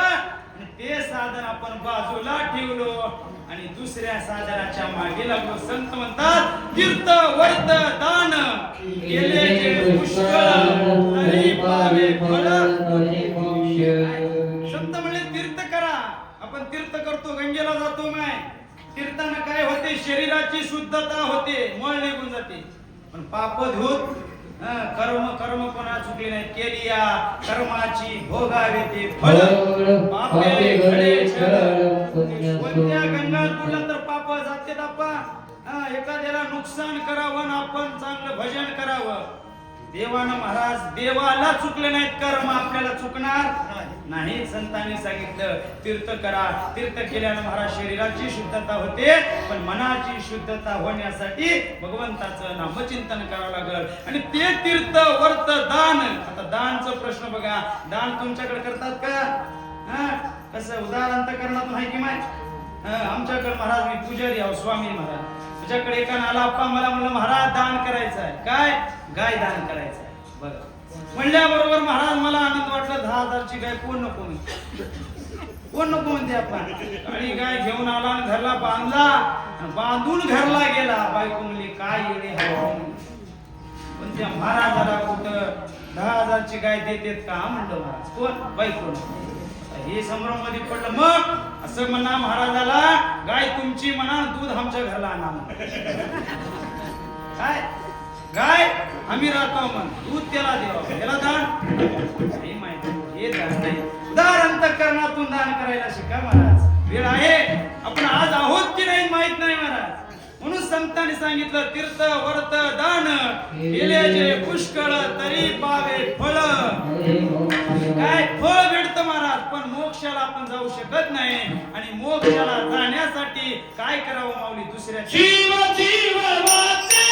ते साधन आपण बाजूला ठेवलो आणि दुसऱ्या साधनाच्या मागे लागलो. संत म्हणतात तीर्थ वर्त दान केले जे पुष्कळ तरी पावे फळ. संत म्हणले तीर्थ करा. आपण तीर्थ करतो, गंगेला जातो. माय तीर्थानं काय होते? शरीराची शुद्धता होते, मळ निघून जाते. पण पाप धूत कर्म कोणा चुकले नाही केली या कर्माची भोगावे ते फळ. पापे घडे कोणत्या गंगात बुडला तर पाप जाते. एखाद्याला नुकसान करावं, आपण चांगलं भजन करावं. देवानं महाराज देवाला चुकले नाहीत कर्म, आपल्याला चुकणार नाही. संतांनी सांगितलं तीर्थ करा. तीर्थ केल्यानं महाराज शरीराची शुद्धता होते, पण मनाची शुद्धता होण्यासाठी भगवंताचं नामचिंतन करावं लागल. आणि ते तीर्थ वर्त दान. आता दानचा प्रश्न बघा. दान तुमच्याकडे करतात का? कसं उदार अंतकरणातून आहे की माय? आमच्याकडे महाराज मी पुजारी आहो, स्वामी महाराज. तुझ्याकडे एका आला अप्पा, मला म्हणलं महाराज दान करायचं आहे. काय? गाय दान करायचं आहे. बघा म्हणल्याबरोबर महाराज मला आनंद वाटला. 10,000ची गाय कोण नको म्हणते. आपण आणि गाय घेऊन आला आणि घरला बांधला. बांधून घरला गेला. बायको म्हणली काय येणे हवं. पण त्या महाराजाला कुठं 10,000ची गाय देतेत का म्हणलं महाराज. कोण? बायको. हे संभ्रम मध्ये पडलं. मग असं म्हणा महाराजाला गाय तुमची म्हणा, दूध आमच्या घरला आणा. काय गाय आम्ही राहतो म्हण, दूध त्याला द्यावं. त्याला दान नाही माहिती. हे दान नाही. उदार अंतकरणातून दान करायला शिका महाराज. वेळ आहे. आपण आज आहोत की नाही माहित नाही महाराज. म्हणून संतांनी सांगितलं तीर्थ वर्त दान केले जे पुष्कळ तरी पावे फळ. काय फळ भेटतं महाराज, पण मोक्षाला आपण जाऊ शकत नाही. आणि मोक्षाला जाण्यासाठी काय करावं माऊली? दुसऱ्या जीव जीव वाचे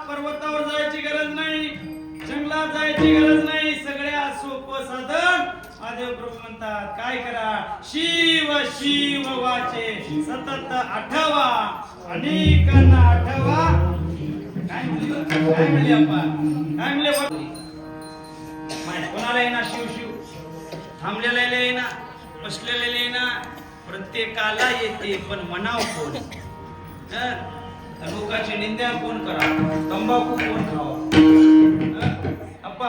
पर्वतावर जायची गरज नाही, जंगलात जायची गरज नाही, सगळ्या सोपं साधन महादेव प्रभू म्हणतात. काय करा? शिव शिव वाचे सतत आठवा, अनेकांना आठवा. काय म्हणले अप्पा? काय म्हणले? कोणाला येणार शिव शिव? थांबलेला येणार, बसलेले येणार, प्रत्येकाला येते, पण म्हणाव कोण? लोकांची निंदा कोण करा? तंबाखू कोण खावा? अप्पा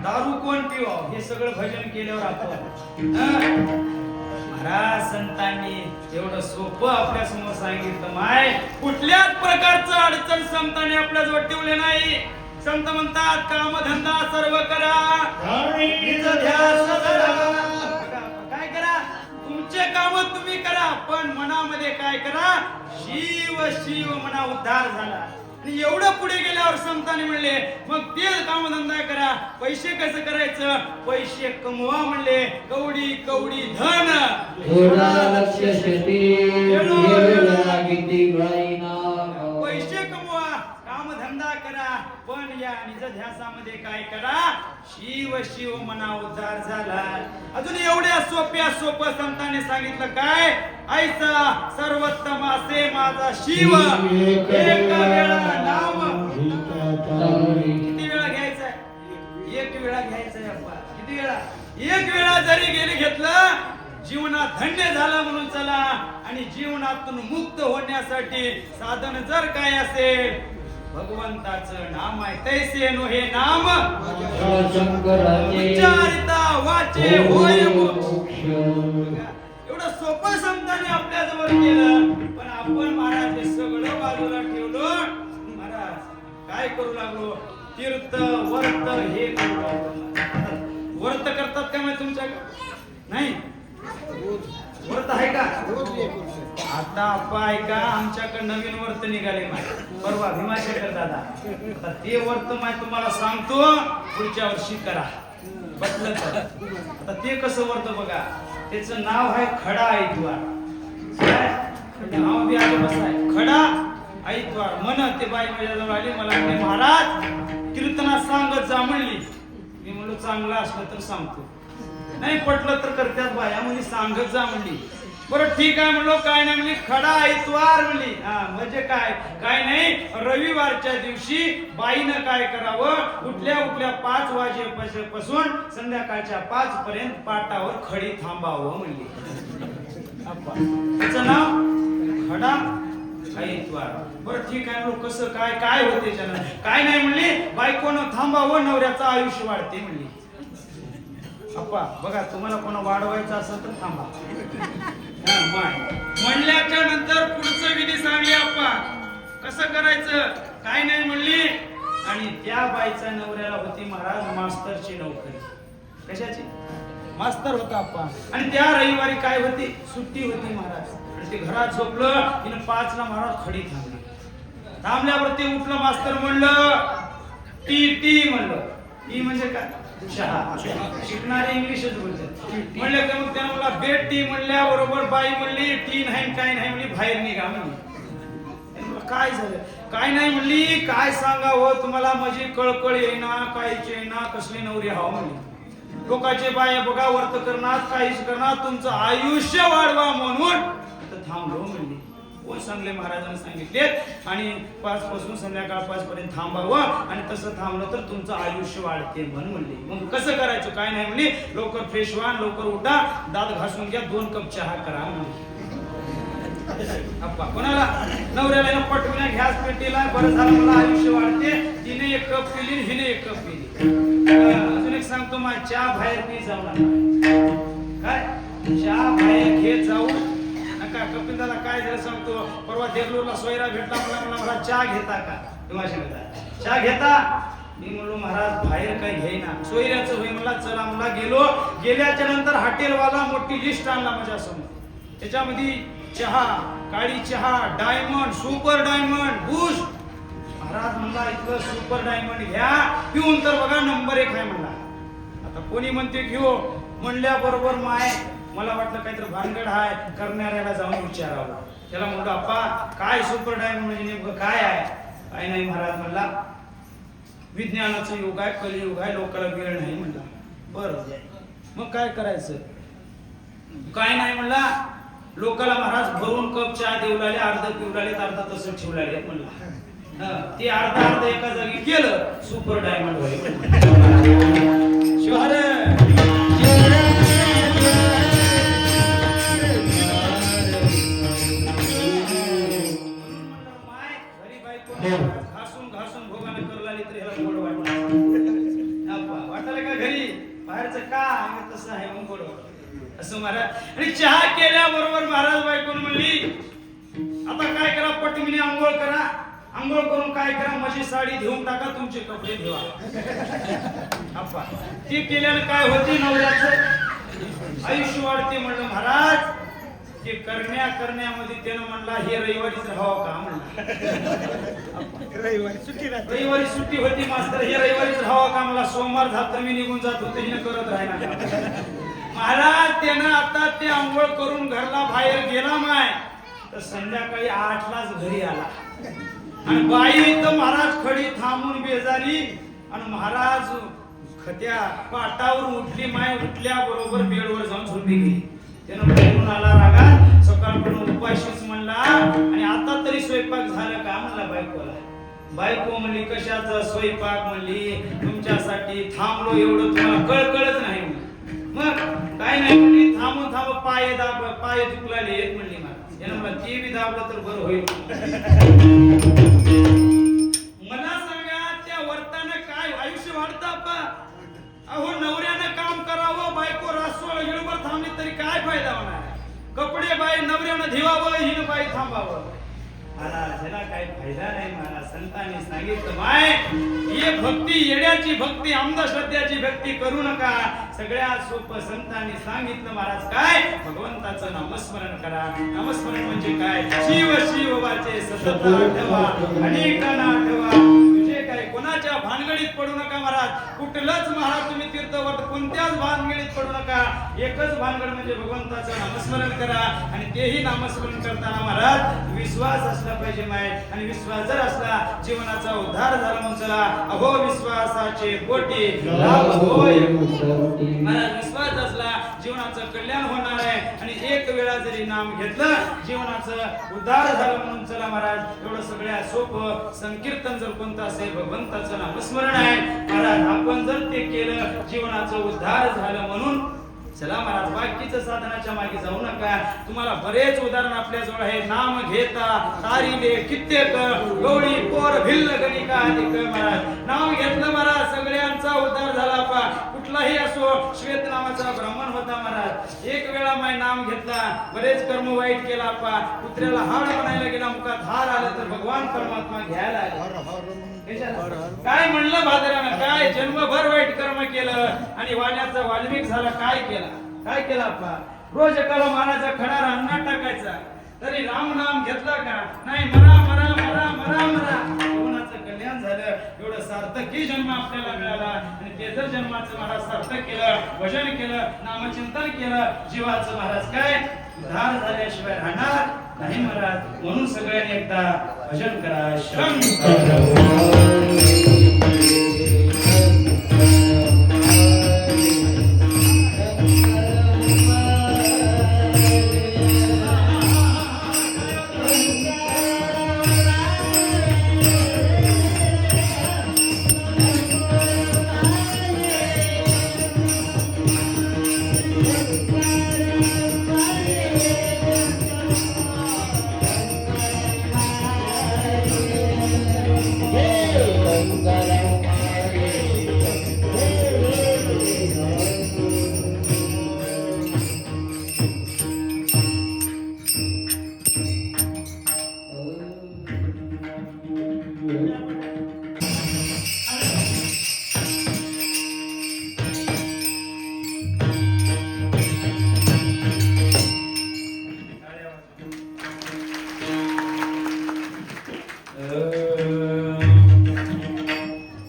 दारू कोण पिवा? हे सगळं भजन केल्यावर आपण महाराज संतांनी एवढं सोपं आपल्या समोर सांगितलं. माय कुठल्याच प्रकारचं अडचण संतांनी आपल्याजवळ ठेवले नाही. संत म्हणतात कामधंदा सर्व करा, निज ध्यास धरा. काय करा? तुमचे काम तुम्ही करा, पण मनामध्ये काय करा? शिव शिव म्हणा. उद्धार झाला. आणि एवढं पुढे गेल्यावर संतांनी म्हणले मग ते कामधंदा करा. पैसे कसं करायचं? पैसे कमवा म्हणले. कवडी कवडी धन पैसे कमवा, कामधंदा करा, पण या निज ध्यासामध्ये काय करा? शिव शिव म्हणा. उद्धार झाला. अजून एवढ्या सोपं संतांनी सांगितलं काय? ऐसा सर्वोत्तम असे माझा शिव, एक वेळा नाम. किती वेळा घ्यायचा? एक वेळा घ्यायचा. किती वेळा? एक वेळा जरी घेतलं जीवनात धन्य झाला म्हणून चला. आणि जीवनातून मुक्त होण्यासाठी साधन जर काय असेल भगवंताचं नाम आहे. तैसे नो हे नाम उच्चारिता वाचे होय मोक्ष. एवढं सोपं संतांनी आपल्या जवळ केलं, पण आपण महाराज हे सगळं बाजूला ठेवलं. महाराज काय करू लागलो? तीर्थ वर्त हे करू लागलो. वर्त करतात का माहिती तुमच्याकडे? नाही व्रत आहे का? आता आपण ऐका, आमच्याकडे नवीन व्रत निघाले परवा भीमाशंकर दादा. आता ते व्रत माहिती तुम्हाला सांगतो, पुढच्या वर्षी करा बदल तर. आता ते कसं व्रत बघा. त्याचं नाव आहे खडा ऐतवार. नाव बी आले बस आहे खडा ऐतवार. मन ते बाई माझ्याजवळ आली, मला म्हणले महाराज कीर्तनात सांगत जा म्हणली. मी म्हणलो चांगलं असलं तर सांगतो, नाही पटलं तर करत्यात बाया. म्हणजे सांगत जा म्हणली. बरं ठीक आहे म्हणलो. काय नाही म्हणली, खडा ऐतवार म्हणली. म्हणजे काय नाही, रविवारच्या दिवशी बाईनं काय करावं? उठल्या 5 वाजेपासून संध्याकाळच्या 5 पर्यंत पाटावर खडी थांबावं म्हणली. त्याचं नाव खडा ऐतवार. बरं ठीक आहे म्हणलो. कसं काय होते त्याच्यानं? काय नाही म्हणली, बायकोनं थांबावं, नवऱ्याचं आयुष्य वाढते म्हणली. अप्पा बघा, तुम्हाला कोणा वाढवायचं असेल तर थांबा. म्हणल्याच्या नंतर पुढचं विधी सांगली. अप्पा कसं करायचं? काय नाही म्हणली. आणि त्या बाईच्या नवऱ्याला होती महाराज मास्तरची नोकरी. कशाची? मास्तर होता अप्पा. आणि त्या रविवारी काय होती? सुट्टी होती महाराज. आणि ते घरात झोपलं. तिने 5 ला महाराज खडी थांबली. थांबल्यावर ते उठलं. मास्तर म्हणलं टी म्हणलं. टी म्हणजे काय? चहा. शिकणारे इंग्लिशच बोलतात. म्हणलं का? मग त्यानं मला बेड टी म्हणल्या बरोबर बाई म्हणली टी नाही काय नाही म्हणली, बाहेर निघा म्हणली. काय झालं? काय नाही म्हणली. काय सांगावं तुम्हाला, माझी कळकळ येईना, काहीच येईना, कसली नवरी हाव म्हणली. लोकांचे बाया बघा वर्त करणार, काहीच करणार, तुमचं आयुष्य वाढवा म्हणून थांबलो म्हणली. कोण सांगले? महाराजांनी सांगितले. आणि 5 पासून संध्याकाळ 5 पर्यंत थांबावं, आणि तसं थांबलं तर तुमचं आयुष्य वाढते म्हणली. मग कसं करायचं? काय नाही म्हणली, लवकर फ्रेश व्हा, लवकर उठा, दात घासून घ्या, 2 कप चहा करा म्हणली. अप्पा कोणाला? नवऱ्याला पटवल्या गॅस पेटीला. बरं झालं मला आयुष्य वाढते. तिने 1 कप पिली, हिने 1 कप पिली. अजून एक सांगतो, मा चहा बाहेर पी जाऊ नका. काय चहा बाहेर घेत जाऊ नका. कपिल दादा काय झालं सांगतो. परवा देगलूरला सोयरा भेटला. मला चहा घेता का? चहा घेता? मी म्हणलो महाराज बाहेर काही घेईना. सोयऱ्याचं होई मला. चला मला गेलो. गेल्याच्या नंतर हॉटेलवाला मोठी लिस्ट आणला माझ्या समोर. त्याच्यामध्ये चहा, काळी चहा, diamond, super diamond, boost. Maharaj म्हणला इथलं सुपर डायमंड घ्या, पिऊन तर बघा नंबर 1 आहे म्हणला. आता कोणी म्हणते घेऊ म्हणल्या बरोबर माय मला वाटलं काहीतरी भानगड आहे. करणाऱ्याला जाऊन विचारावं. त्याला म्हणलं अप्पा काय सुपर डायमंड म्हणजे नेमकं काय आहे? काय नाही महाराज म्हणला, विज्ञानाचं युग आहे, कलियुग आहे, लोकांना वेळ नाही म्हणला. बरं, मग काय करायचं? काय नाही म्हणला, लोकांना महाराज भरून कप चहा देऊ लागले, अर्ध पिऊ लागले, अर्ध तसं ठेवू लागले म्हणला. ते अर्ध एका जागी केलं, सुपर डायमंड व्हायला. शिवार घासून घासून भोगाने करू लागली तर ह्याला गोड वाटायला का घरी बाहेरचं का तसं आहे मग गोड असं महाराज. आणि चहा केल्याबरोबर महाराज बायकोन म्हणली, आता काय करा, पटमिनी आंघोळ करा, आंघोळ करून काय करा, माझी साडी धुवून टाका, तुमचे कपडे धुवा. अप्पा ती केल्यानं काय होती, नवऱ्याचं आयुष्य वाढते म्हणलं महाराज. ते करण्यामध्ये त्यानं म्हणला, हे रविवारीच राहावं का म्हणला. रविवारी सुट्टी होती मास्तर, हे रविवारीच राहावं का, मला सोमवार झालं मी निघून जात होते, हिनं करत राहिला. महाराज त्यानं आता ते आंघोळ करून घरला बाहेर गेला माय, तर संध्याकाळी 8लाच घरी आला. आणि बाई तर महाराज खडी थांबून बेजारी, आणि महाराज खत्या पाटावर उठली माय. उठल्या बरोबर बेडवर जाऊन झोपी गेली. त्यानं बाहेरून आला रागात, सकाळपर्यंत उपाशीच म्हणला, आणि आता तरी स्वयंपाक झालं का म्हणला बायकोला. बायको म्हणली, कशाचा स्वयंपाक म्हणली, तुमच्यासाठी थांबलो, एवढं तुम्हाला कळकळच नाही. मग काय नाही म्हणली, थांबून पाय दुखलाले येत म्हणली. मला त्यानं मला ते बी दाबलं तर बरं होईल. मला सांगा, त्या वर्तानं काय आयुष्य वाढतं आपा. अहो नवऱ्यानं काम करावं, बायको रासोळ हिळभर थांबली तरी काय फायदा होणार. कपडे बाई नवऱ्यानं धुवावं, हिनं बाई थांबावं, ह्याला काही फायदा नाही. मला संतांनी सांगितलं, माय हे भक्ती येड्याची भक्ती, अंधश्रद्धेची भक्ती करू नका. सगळ्यात सोपं संतांनी सांगितलं महाराज, काय भगवंताचं नामस्मरण करा. नामस्मरण म्हणजे काय, शिव शिव वाचे सतत आठवा, अनेकांना आठवा. तुझे काय कोणाच्या भानगडीत पडू नका महाराज. कुठलंच महाराज तुम्ही तीर्थवट कोणत्याच भानगडीत पडू नका. एकच भानगड म्हणजे भगवंताचं नामस्मरण करा. आणि तेही नामस्मरण करताना महाराज विश्वास असला पाहिजे माय. आणि विश्वास जर असला, जीवनाचा उद्धार झाला म्हणून चला. अहो विश्वासाचे पोटी लाभ होय. महाराज विश्वास असला, जीवनाचं कल्याण होणार आहे. आणि एक वेळा जरी नाम घेतलं, जीवनाचं उद्धार झालं म्हणून चला महाराज. एवढं सगळ्यात सोपं संकीर्तन जर कोणतं असेल, भगवंताचं नामस्मरण आहे महाराज. आपण जर ते केलं, जीवनाचं उद्धार झालं म्हणून चला महाराज. बाकीचं साधनाच्या मागे जाऊ नका. तुम्हाला बरेच उदाहरण आपल्या जवळ आहे. नाम घेता तारिले कित्येक, गवळी पोर भिल्ल गणिका अधिक. महाराज नाव घेतलं महाराज, सगळ्यांचा उद्धार झाला. पा कुठलाही असो, श्वेत नावाचा ब्राह्मण होता महाराज. एक वेळा माय नाम घेतला, बरेच कर्म वाईट केला. पा कुत्र्याला हाड बनायला गेला, मुखात हार आलं तर भगवान परमात्मा घ्यायला काय म्हणलं भादरानं, काय जन्मभर वाईट कर्म केलं आणि वाण्याचा वाल्मिक झाला. काय केला आपला, रोज एकाला मारायचा, खडा रांगणात टाकायचा. तरी राम नाम घेतला का नाही, मरा मरा मरा मरा मरा. कोणाचं कल्याण झालं. एवढं सार्थकी जन्म आपल्याला मिळाला. आणि ते जर जन्माचं महाराज सार्थक केलं, भजन केलं, नामचिंतन केलं, जीवाचं महाराज काय उद्धार झाल्याशिवाय राहणार नाही महाराज. म्हणून सगळ्यांनी एकदा भजन करा.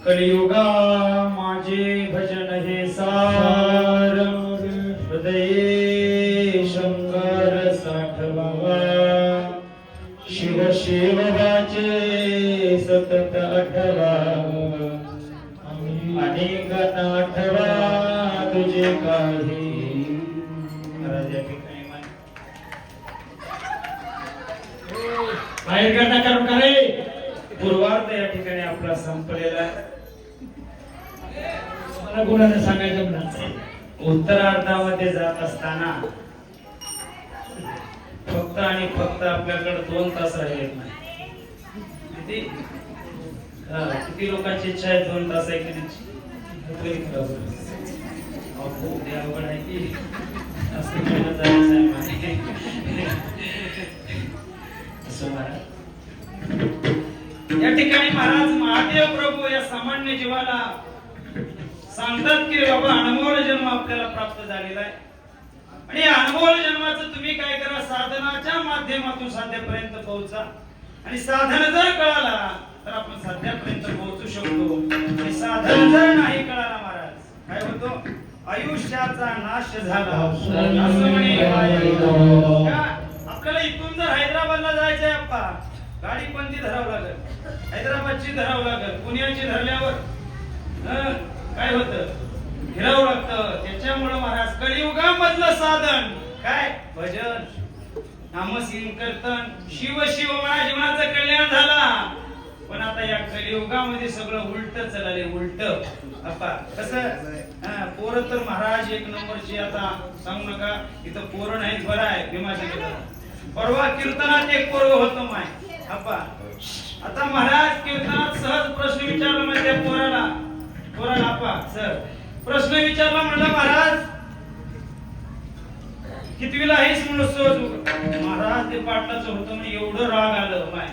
कलियुगा माझे भजन हे सार, हृदये शंकर साठवावा. शिव शिव वाचे सत काढे. महाराज या ठिकाणी बाहेर करता करून का रे. पूर्वार्ध या ठिकाणी आपला संपलेला आहे. मला कोणाला सांगायचं नाही. उत्तरार्धामध्ये जात असताना फक्त आणि फक्त आपल्याकडे 2 तास राहिले नाही. किती लोकांची इच्छा आहे 2 तास ऐकण्याची. खूप अवघड आहे की असं मेहनत जायचं या ठिकाणी महाराज महादेव प्रभू या सामान्य जीवाला सांगतात की बाबा अनमोल जन्म आपल्याला प्राप्त झालेला आहे आणि या अनमोल जन्माचं तुम्ही काय करा, साधनाच्या माध्यमातून साध्यापर्यंत पोहोचा आणि साधन जर कळाला तर आपण साध्यापर्यंत पोहोचू शकतो आणि साधन जर नाही कळाला महाराज काय होतो, आयुष्याचा नाश झाला असं म्हणे. आपल्याला इथून जर हैदराबादला जायचंय अप्पा, गाडी कोणती धरावं लागेल, हैदराबादची धरावं लागेल, पुण्याची धरल्यावर काय होतं, फिरावं लागतं. त्याच्यामुळे महाराज कलियुगामधलं साधन काय, भजन नामकीर्तन शिव शिव म्हणा जीवनाचं कल्याण झाला. पण आता या कलियुगामध्ये सगळं उलट चालले, उलट. अप्पा कसं पोरं तर महाराज 1 नंबरची, आता सांगू नका इथं पोरं नाहीत, बरं आहे भीमाची. परवा कीर्तनात एक पोरग होतं माय अप्पा. आता महाराज कीर्तनात सहज प्रश्न विचारला म्हणजे पोराला अप्पा सर प्रश्न विचारला, म्हणलं महाराज कितवीला आहेस म्हणलं सहज. महाराज ते पाटलाचं होतं म्हणजे एवढं राग आलं माय,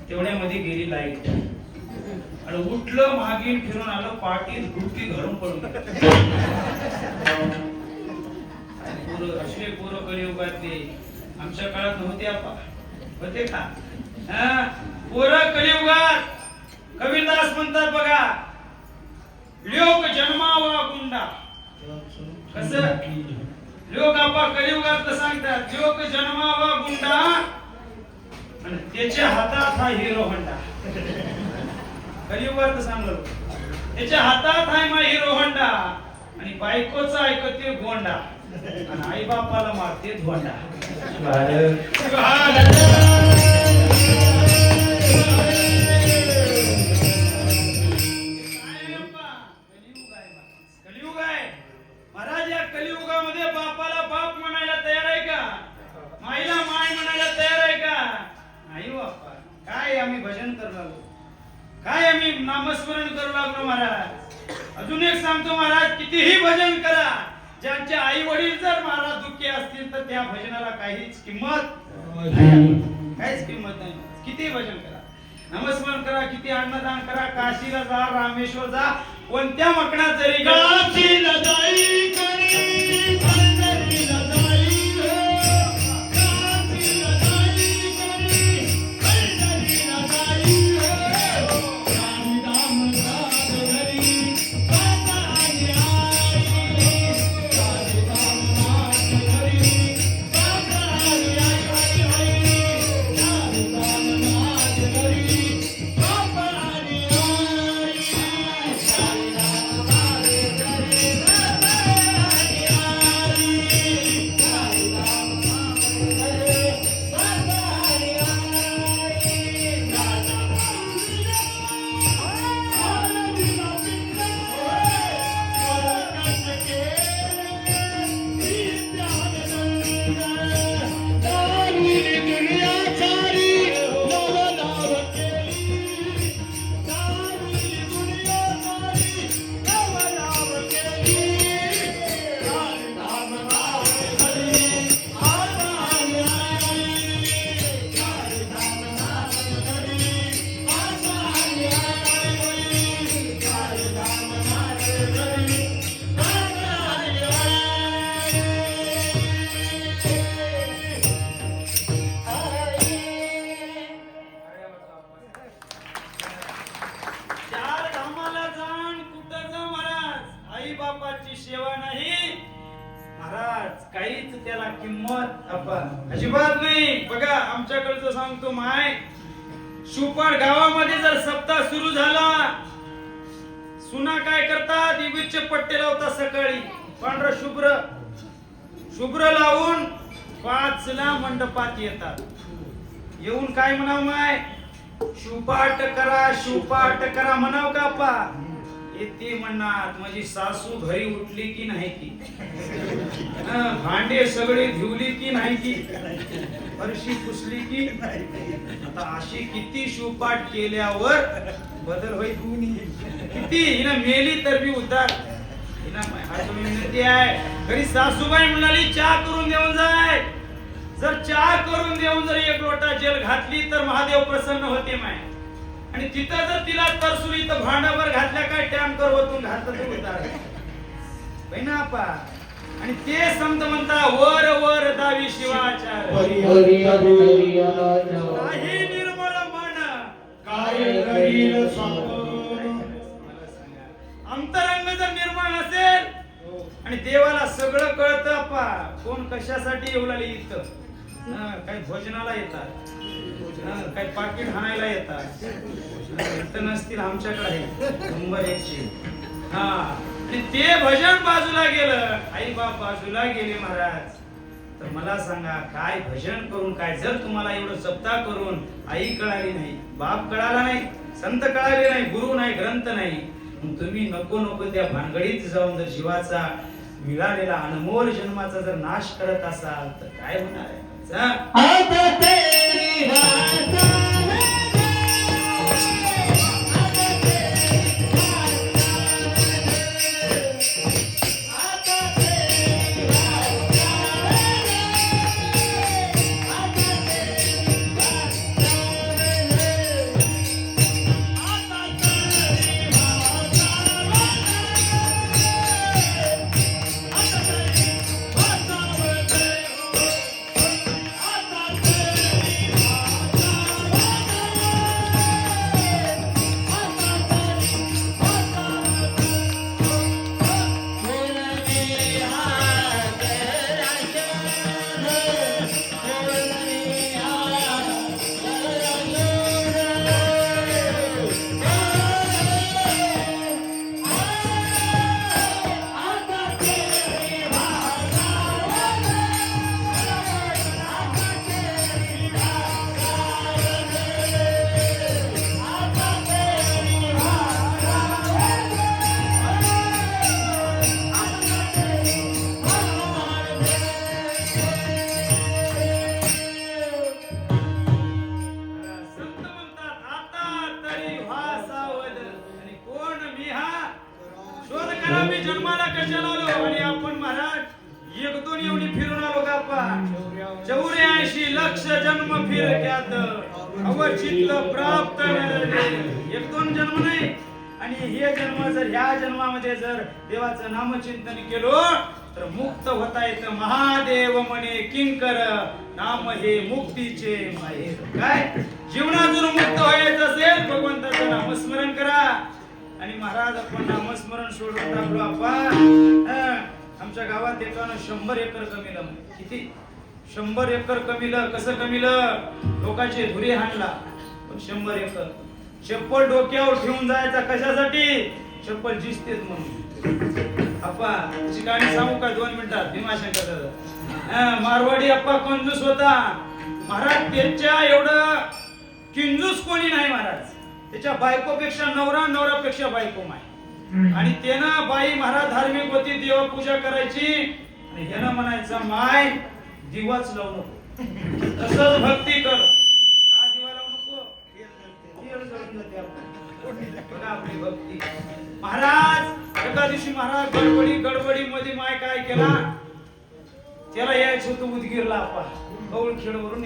तेवढ्यामध्ये गेली लाईट आणि उठलं मागीन फिरून आलं, पाठीत गुटकी घरून पडून असले पोरं कलियुगातले आमच्या काळात नव्हते आपा, होते का? पोरं कलियुगात कबीरदास म्हणतात बघा, लोक जन्मावा गुंडा. कसं लोक आपा कलियुगात सांगतात, लोक जन्मावा गुंडा आणि त्याच्या हातात हा हिरो होंडा. कलियुगात सांगलो त्याच्या हातात आहे मा हिरो होंडा आणि बायकोचा ऐकते गोंडा आणि आई बापाला मारते धोंडा. कलियुग आहे महाराज. या कलियुगामध्ये बापाला बाप म्हणायला तयार आहे का, माईला माय म्हणायला तयार आहे का? नाही बाप्पा. काय आम्ही भजन करू लागलो, काय आम्ही नामस्मरण करू लागलो महाराज. अजून एक सांगतो महाराज, कितीही भजन करा, ज्यांचे आई वडील जर महाराज दुःखी असतील तर त्या भजनाला काहीच किंमत नाही. किती भजन करा, नामस्मरण करा, किती अन्नदान करा, काशीला जा, रामेश्वर जा, कोणत्या मकणात जरी काशीला जाई करी, पंढरीला जाई काशीला जाई करी, पंढरीला जाई रामदाम राम हरी बाबा आई रामदाम राम हरी बाबा आई रामदाम राम हरी बाबा आई अजिबात नाही. बघा आमच्याकडचं सांगतो माय, सुपाड गावामध्ये जर सप्ताह सुरू झाला, सुना काय करतात, इबीचे पट्टे लावतात सकाळी पांढर शुभ्र शुभ्र लावून 5ला मंडपात येतात. येऊन काय म्हणाव माय, शिवपाठ करा म्हणाव का पा. येते म्हणणार माझी सासू घरी उठली की नाही की, भांडे सगळे धुवली की नाही की, फरशी पुसली की. आता अशी किती शिवपाठ केल्यावर बदल होईल. किती हिनं मेली तर बी उद्धार. हिनं विनंती आहे, घरी सासूबाई म्हणाली चहा करून देऊन जाय. जर चहा करून देऊन जर 1 लोटा जेल घातली तर महादेव प्रसन्न होते माय. आणि तिथं जर तिला तरसुरी तर भांडावर घातल्या काय टँकर वतून घातलं तर उतार बहिणा आपा. आणि ते संत म्हणता वर वर दावी शिवाचार, काही निर्मळ मन काय करील सांगून. अंतरंग जर निर्मळ नसेल आणि देवाला सगळं कळतं आपा, कोण कशासाठी येऊ लागले इथं. काही भोजनाला येतात, काही पाकिट हाणायला येतात. इथं नसतील आमच्याकडे आहे नंबर 1. आणि ते भजन बाजूला गेलं, आई बाप बाजूला गेले महाराज. तर मला सांगा काय भजन करून काय, जर तुम्हाला एवढं सप्ताह करून आई कळाली नाही, बाप कळाला नाही, संत कळाले नाही, गुरु नाही, ग्रंथ नाही, तुम्ही नको नको त्या भानगडीत जाऊन जर जीवाचा मिळालेला अनमोल जन्माचा जर नाश करत असाल तर काय होणार आहे. मी जन्माला कशाला आलो आणि आपण महाराज 1-2 एवढी फिरून आलो का आपण. 84 लक्ष जन्म फिरक्यात अवचित प्राप्त 1-2 जन्म नाही. आणि हे जन्म जर ह्या जन्मामध्ये जर देवाचं नामचिंतन केलो तर मुक्त होता येतं. महादेव म्हणे किंकर नाम हे मुक्तीचे माहेर. काय जीवनातून मुक्त व्हायचं असेल भगवंताचं नामस्मरण करा. आणि महाराज आपण नामस्मरण सोडून टाकलो आपण. आमच्या गावात एकानं 100 एकर कमीलं. किती 100 एकर कमीलं. कसं कमीलं, लोकांचे धुरे हाणला. पण 100 एकर चप्पल डोक्यावर ठेवून जायचा कशासाठी, चप्पल जिसतेच म्हणून. अप्पा त्याची कहाणी सांगू का 2 मिनिटात. भीमाशंकर मारवाडी अप्पा कंजूस होता महाराज. त्याच्या एवढं किंजूस कोणी नाही महाराज. त्याच्या बायकोपेक्षा नवरापेक्षा बायको माय. आणि त्यानं बाई महाराज धार्मिक होती, देवपूजा करायची. आणि ह्यानं म्हणायचं माय दिवाच लावू नको, तसंच भक्ती कर. का दिवा लावू नको, बघा आपली भक्ती. महाराज एका दिवशी महाराज गडबडी मध्ये माय काय केला, त्याला यायचं होतं उदगीरला. आपा कौळ खेडवरून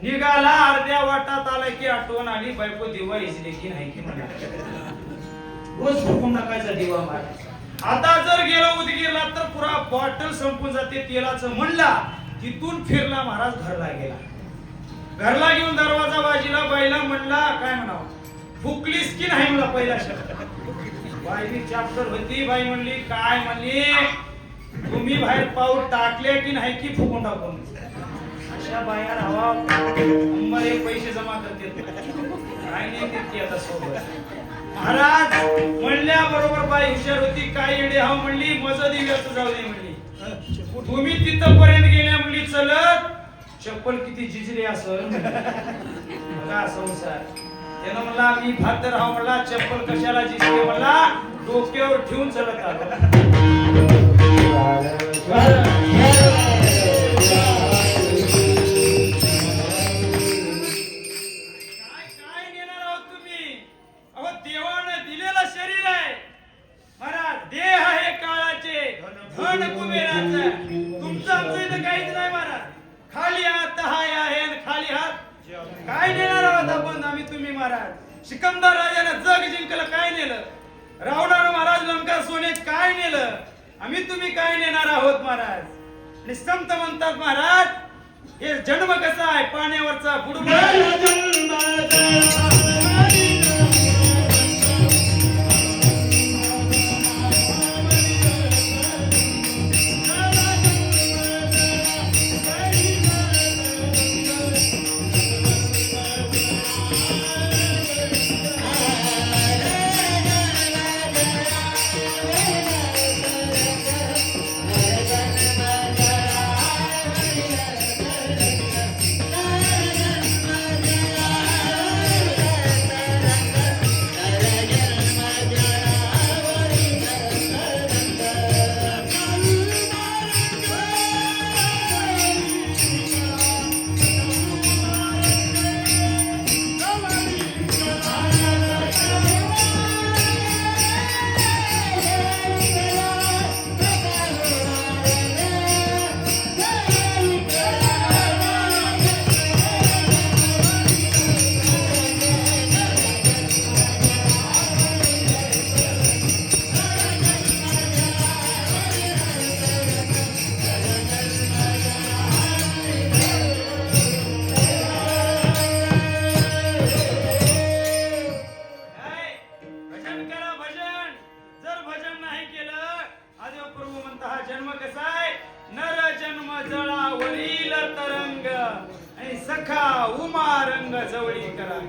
निघाला अर्ध्या वाटात आला की आठवण आली बायको दिवा इजले की नाही की म्हणा. रोज फुकून टाकायचा दिवा मार. आता जर गेलो उदगीरला तर पुरा बॉटल संपून जाते तेलाचं म्हणला. तिथून फिरला महाराज घरला गेला. घरला घेऊन दरवाजा वाजीला. बाईला म्हणला काय म्हणावं, फुकलीस की नाही म्हणला पहिला शब्द. बाई चॅप्टर होती. बाई म्हणली काय म्हणली, तुम्ही बाहेर पाऊल टाकले की नाही की फुकून टाकून. अशा बाया राहावा अंबारे पैसे जमा करते काय नाही तितकी आता सोबत महाराज म्हणल्याबरोबर बाई हुशार होती काय येडे हाव म्हणली मज दिव्याचं जाऊ दे म्हणली तुम्ही तिथपर्यंत गेल्या म्हणली चलत चप्पल किती जिजली असेल बघा संसार त्यानं म्हणला मी भात राहाव म्हणला चप्पल कशाला जिजली म्हणला डोक्यावर ठेवून चलत आलो काय नेणार आहोत आपण आम्ही तुम्ही महाराज सिकंदर राजाने जग जिंकलं काय नेलं रावणानं महाराज लंका सोने काय नेलं आम्ही तुम्ही काय नेणार आहोत महाराज आणि संत म्हणतात महाराज हे जन्म कसा आहे पाण्यावरचा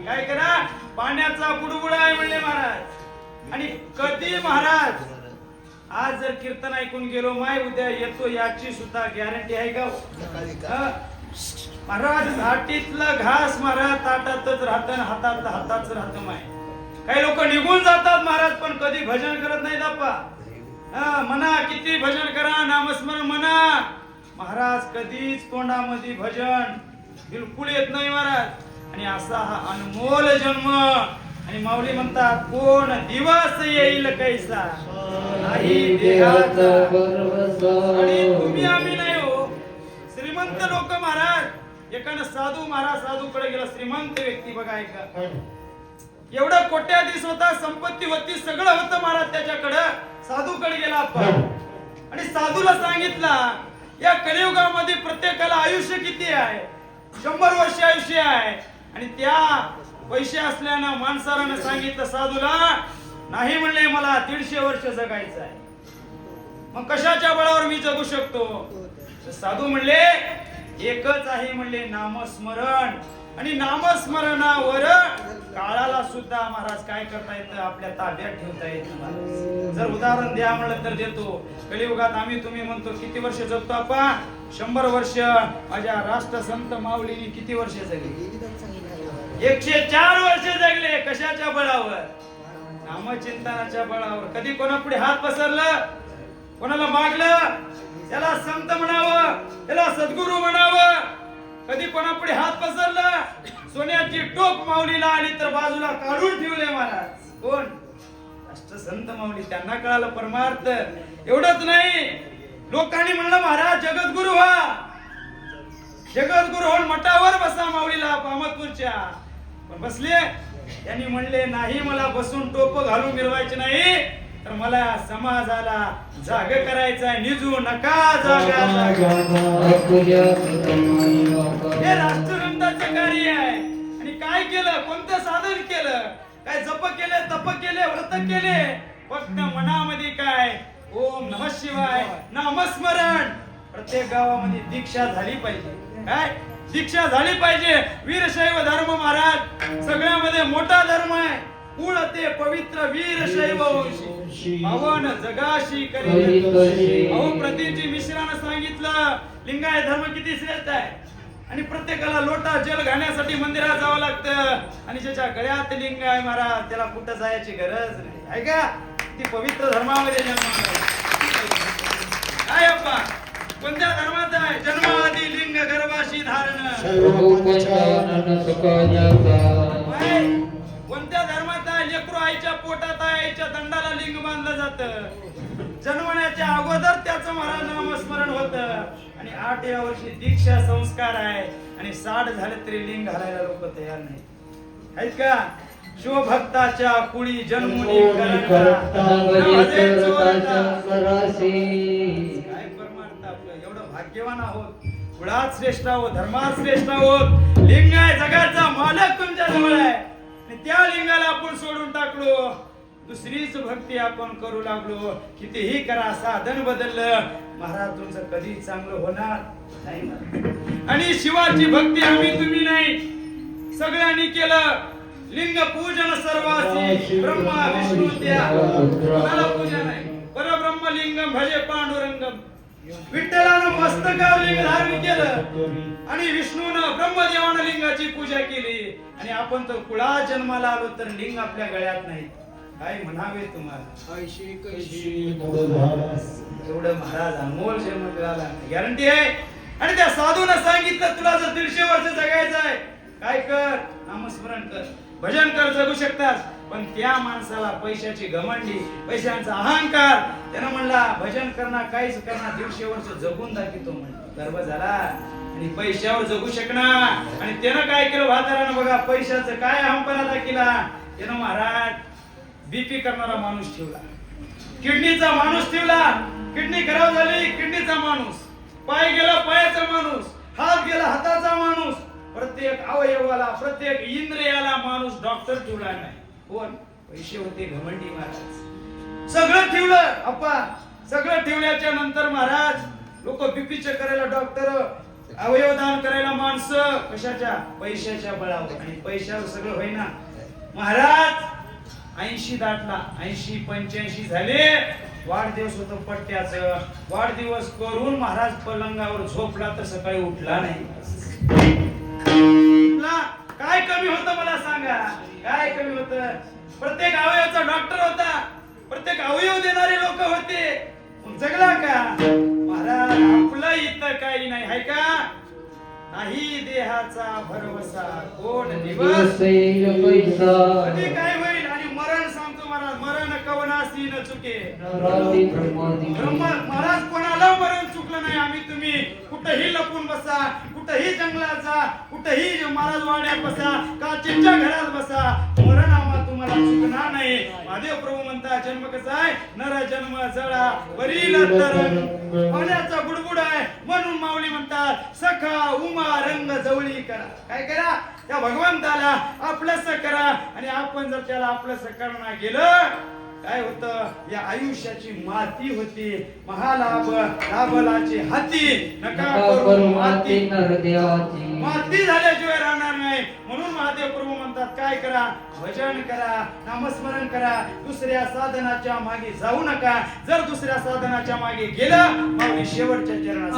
काय करा पाण्याचा बुडबुडा आहे म्हणले महाराज आणि कधी महाराज आज जर कीर्तन ऐकून गेलो माय उद्या येतो याची सुद्धा गॅरंटी आहे का महाराज घाटीतला घास महाराज ताटातच राहतं हातात हाताच राहतं माय काही लोक निघून जातात महाराज पण कधी भजन करत नाहीत आप्पा म्हणा किती भजन करा नामस्मरण म्हणा महाराज कधीच तोंडामध्ये भजन बिलकुल येत नाही महाराज आणि असा हा अनमोल जन्म आणि माऊली म्हणतात कोण दिवस येईल कैसा नाही देहाचा आणि तुम्ही आम्ही नाही हो श्रीमंत लोक महाराज एकानं साधू महाराज साधूकडे गेला श्रीमंत व्यक्ती बघा ऐका एवढं कोट्याधीश होता संपत्ती होती सगळं होतं महाराज त्याच्याकडे साधूकडे गेला आपण आणि साधूला सांगितला या कलियुगामध्ये प्रत्येकाला आयुष्य किती आहे 100 वर्ष आयुष्य आहे आणि त्या पैसे असल्यानं माणसारानं सांगितलं साधूला नाही म्हणले मला 150 वर्ष जगायचं आहे मग कशाच्या बळावर मी जगू शकतो साधू म्हणले एकच आहे म्हणले नामस्मरण आणि नामस्मरणावर काळाला सुद्धा महाराज काय करता येतं आपल्या ताब्यात ठेवता येतं जर उदाहरण द्या म्हणलं तर देतो कलियुगात आम्ही तुम्ही म्हणतो किती वर्ष जगतो आपण 100 वर्ष माझ्या राष्ट्रसंत माऊलीने किती वर्ष जगली 104 वर्ष जगले कशाच्या बळावर नामचिंतनाच्या बळावर कधी कोणापुढे हात पसरलं कोणाला मागलं त्याला संत म्हणावं त्याला सद्गुरू म्हणावं कधी कोणापुढे हात पसरला सोन्याची टोप माऊलीला आली तर बाजूला काढून ठेवले महाराज कोण राष्ट्रसंत माऊली त्यांना कळालं परमार्थ एवढंच नाही लोकांनी म्हणलं महाराज जगद्गुरु व्हा जगद्गुरु होऊन मठावर बसा माऊलीला अहमदपूरच्या पण बसले त्यांनी म्हणले नाही मला बसून टोप घालून मिरवायचे नाही तर मला समाजाला जाग करायचा आहे निजू नका जागा हे राष्ट्रसंतांचं कार्य आहे आणि काय केलं कोणतं साधन केलं काय जप केले तप केले व्रत केले फक्त मनामध्ये काय ओम नमः शिवाय नामस्मरण प्रत्येक गावामध्ये दीक्षा झाली पाहिजे काय दीक्षा झाली पाहिजे. वीरशैव धर्म महाराज सगळ्यामध्ये मोठा धर्म आहे. कुळ ते पवित्र वीरशैव वंशी पावन जगाशी करी. अहो प्रतीची मिश्रानं सांगितलं लिंगायत धर्म किती श्रेष्ठ आहे. आणि प्रत्येकाला लोटा जल घालण्यासाठी मंदिरात जावं लागतं. आणि ज्याच्या गळ्यात लिंग आहे महाराज त्याला कुठं जायची गरज नाही आहे का. ती पवित्र धर्मामध्ये जन्म काय अप्पा कोणत्या धर्मात आहे. जन्माआधी लिंग गर्भाशी धारण. कोणत्या धर्मात आहे. लेकरू आईच्या पोटात आहे. आईच्या दंडाला लिंग बांधलं जातं. जन्मण्याच्या अगोदर त्याचं महाराज नामस्मरण होतं. आणि 8 या वर्षी दीक्षा संस्कार आहे. आणि 60 झाले तरी लिंग घालायला लोक तयार नाही आहेत का. शिवभक्ताच्या कुळी जन्मुनी काय परमार्थ आपलं. एवढं भाग्यवान आहोत. कुळात श्रेष्ठ आहोत. धर्मात श्रेष्ठ आहोत. लिंग आहे जगाचा मालक तुमच्या जवळ आहे. आणि त्या लिंगाला आपण सोडून टाकलो. दुसरीच भक्ती आपण करू लागलो. कितीही करा साधन बदललं महाराज तुमचं कधी चांगलं होणार नाही. आणि शिवाची भक्ती आम्ही तुम्ही नाही सगळ्यांनी केलं. लिंग पूजन सर्वासी ब्रह्मा विष्णू त्या कोणाला पूजन आहे. परब्रह्म लिंगम भजे पांडुरंगम. विठ्ठलानं मस्तकावर लिंग धारण केलं. आणि विष्णूनं ब्रह्मदेवानं लिंगाची पूजा केली. आणि आपण तर कुळा जन्माला आलो तर लिंग आपल्या गळ्यात नाही. काय म्हणावे तुम्हाला. एवढं महाराज अनमोल जन्म मिळाला गॅरंटी आहे. आणि त्या साधूनं सांगितलं तुला जर 150 वर्ष जगायचं आहे काय कर नामस्मरण कर भजन कर जगू शकतास. पण त्या माणसाला पैशाची घमंडी पैशांचा अहंकार त्यानं म्हणला भजन करणार काहीच करणार 150 वर्ष जगून दाखवतो म्हणजे गर्भ झाला. आणि पैशावर जगू शकणार. आणि त्यानं काय केलं भातारानं बघा पैशाचं काय अहंपणा दाखिला. त्यानं महाराज बीपी करणारा माणूस ठेवला. किडनीचा माणूस ठेवला. किडनी खराब झाली किडनीचा माणूस. पाय गेला पायाचा माणूस. हात गेला हाताचा माणूस. प्रत्येक अवयवाला प्रत्येक इंद्रियाला माणूस डॉक्टर ठेवला नाही. कोण पैसे होते घमंडी महाराज. सगळं ठेवलं अप्पा. सगळं ठेवल्याच्या नंतर महाराज लोक बीपी चेक करायला डॉक्टर अवयव दान करायला माणसं कशाच्या पैशाच्या बळावर. आणि पैशावर सगळं होईना महाराज 80 दाटला 80-85 झाले. वाढदिवस होतो पट्ट्याचं. वाढदिवस करून महाराज पलंगावर झोपला तर सकाळी उठला नाही. काय कमी होतं मला सांगा. काय कमी होतं. प्रत्येक अवयवाचा डॉक्टर होता. प्रत्येक अवयव देणारे लोक होते. जगला का महाराज. आपलं इथं काही नाही आहे का. नाही देहाचा भरवसा कोण दिवस कधी काय होईल. आणि मरण सांगतो महाराज मरण कवनासी न चुके. महाराज कोणाला मरण चुकलं नाही. आम्ही तुम्ही कुठेही लपून बसा कुठेही जंगलात जा कुठेही महाराज वाड्यात बसा काचेच्या घरात बसा मरण आम्हाला तुम्हाला चुकणार नाही. महादेव प्रभू म्हणता जन्म कसा आहे नर जन्म जळा वरील तरंग पाण्याचा बुडबुड आहे. म्हणून माऊली म्हणतात सखा उमा रंग जवळी करा. काय करा त्या भगवंताला आपलंस करा. आणि आपण जर त्याला आपलंस करणं गेलं काय होतं या आयुष्याची माती होती. महालाभ लाभलाची हाती नका करू माती. माती झाल्याशिवाय राहणार नाही. म्हणून महादेव प्रभू म्हणतात काय करा भजन करा नामस्मरण करा. दुसऱ्या साधनाच्या मागे जाऊ नका. जर दुसऱ्या साधनाच्या मागे गेलं मग शेवटच्या चरणात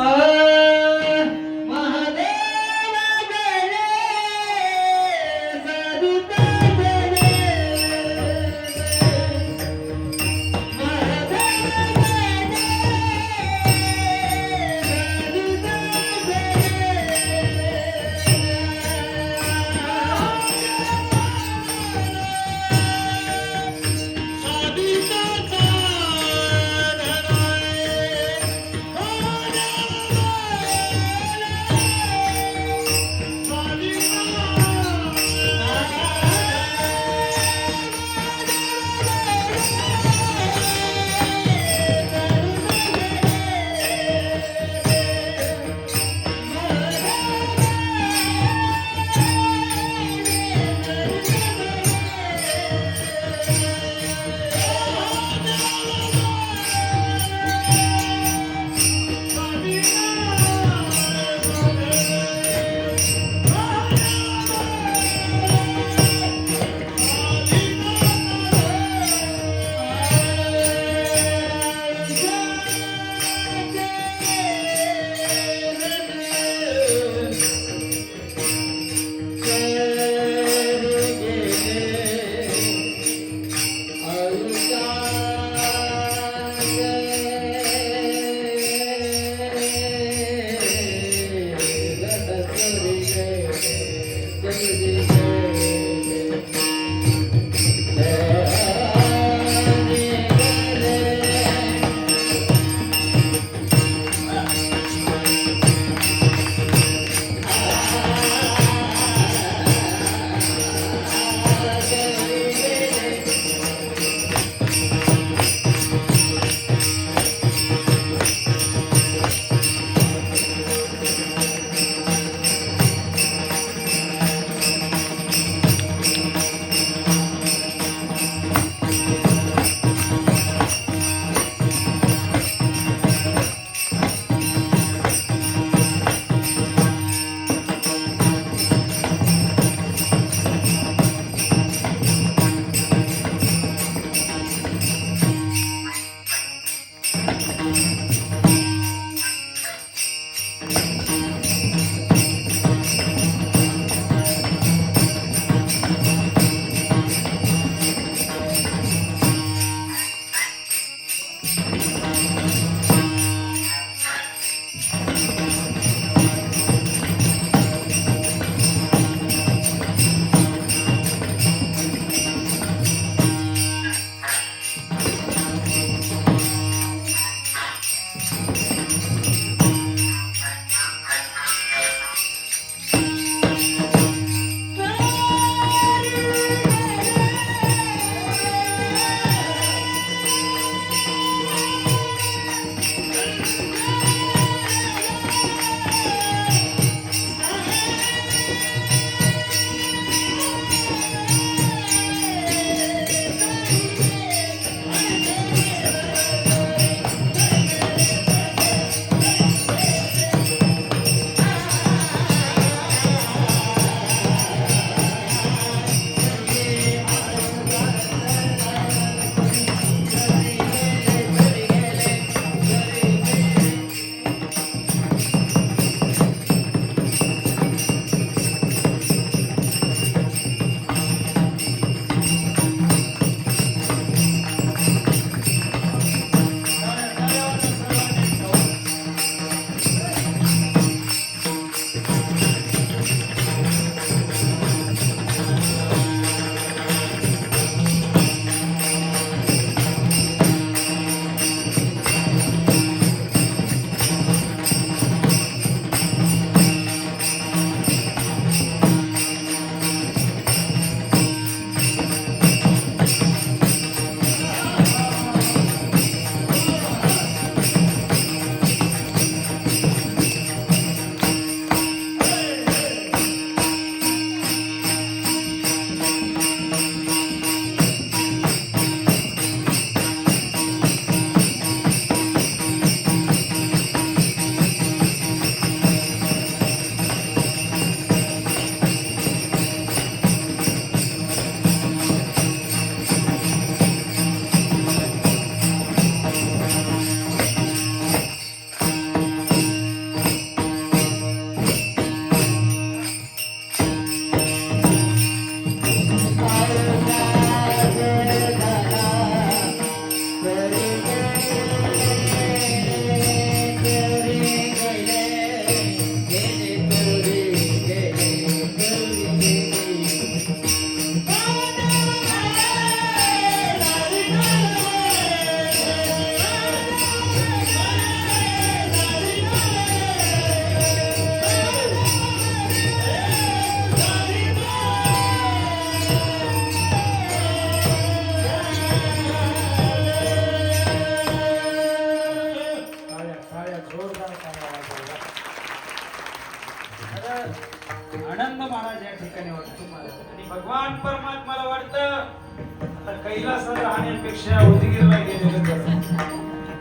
पेक्षा उदगीरला गेलेलं बरं.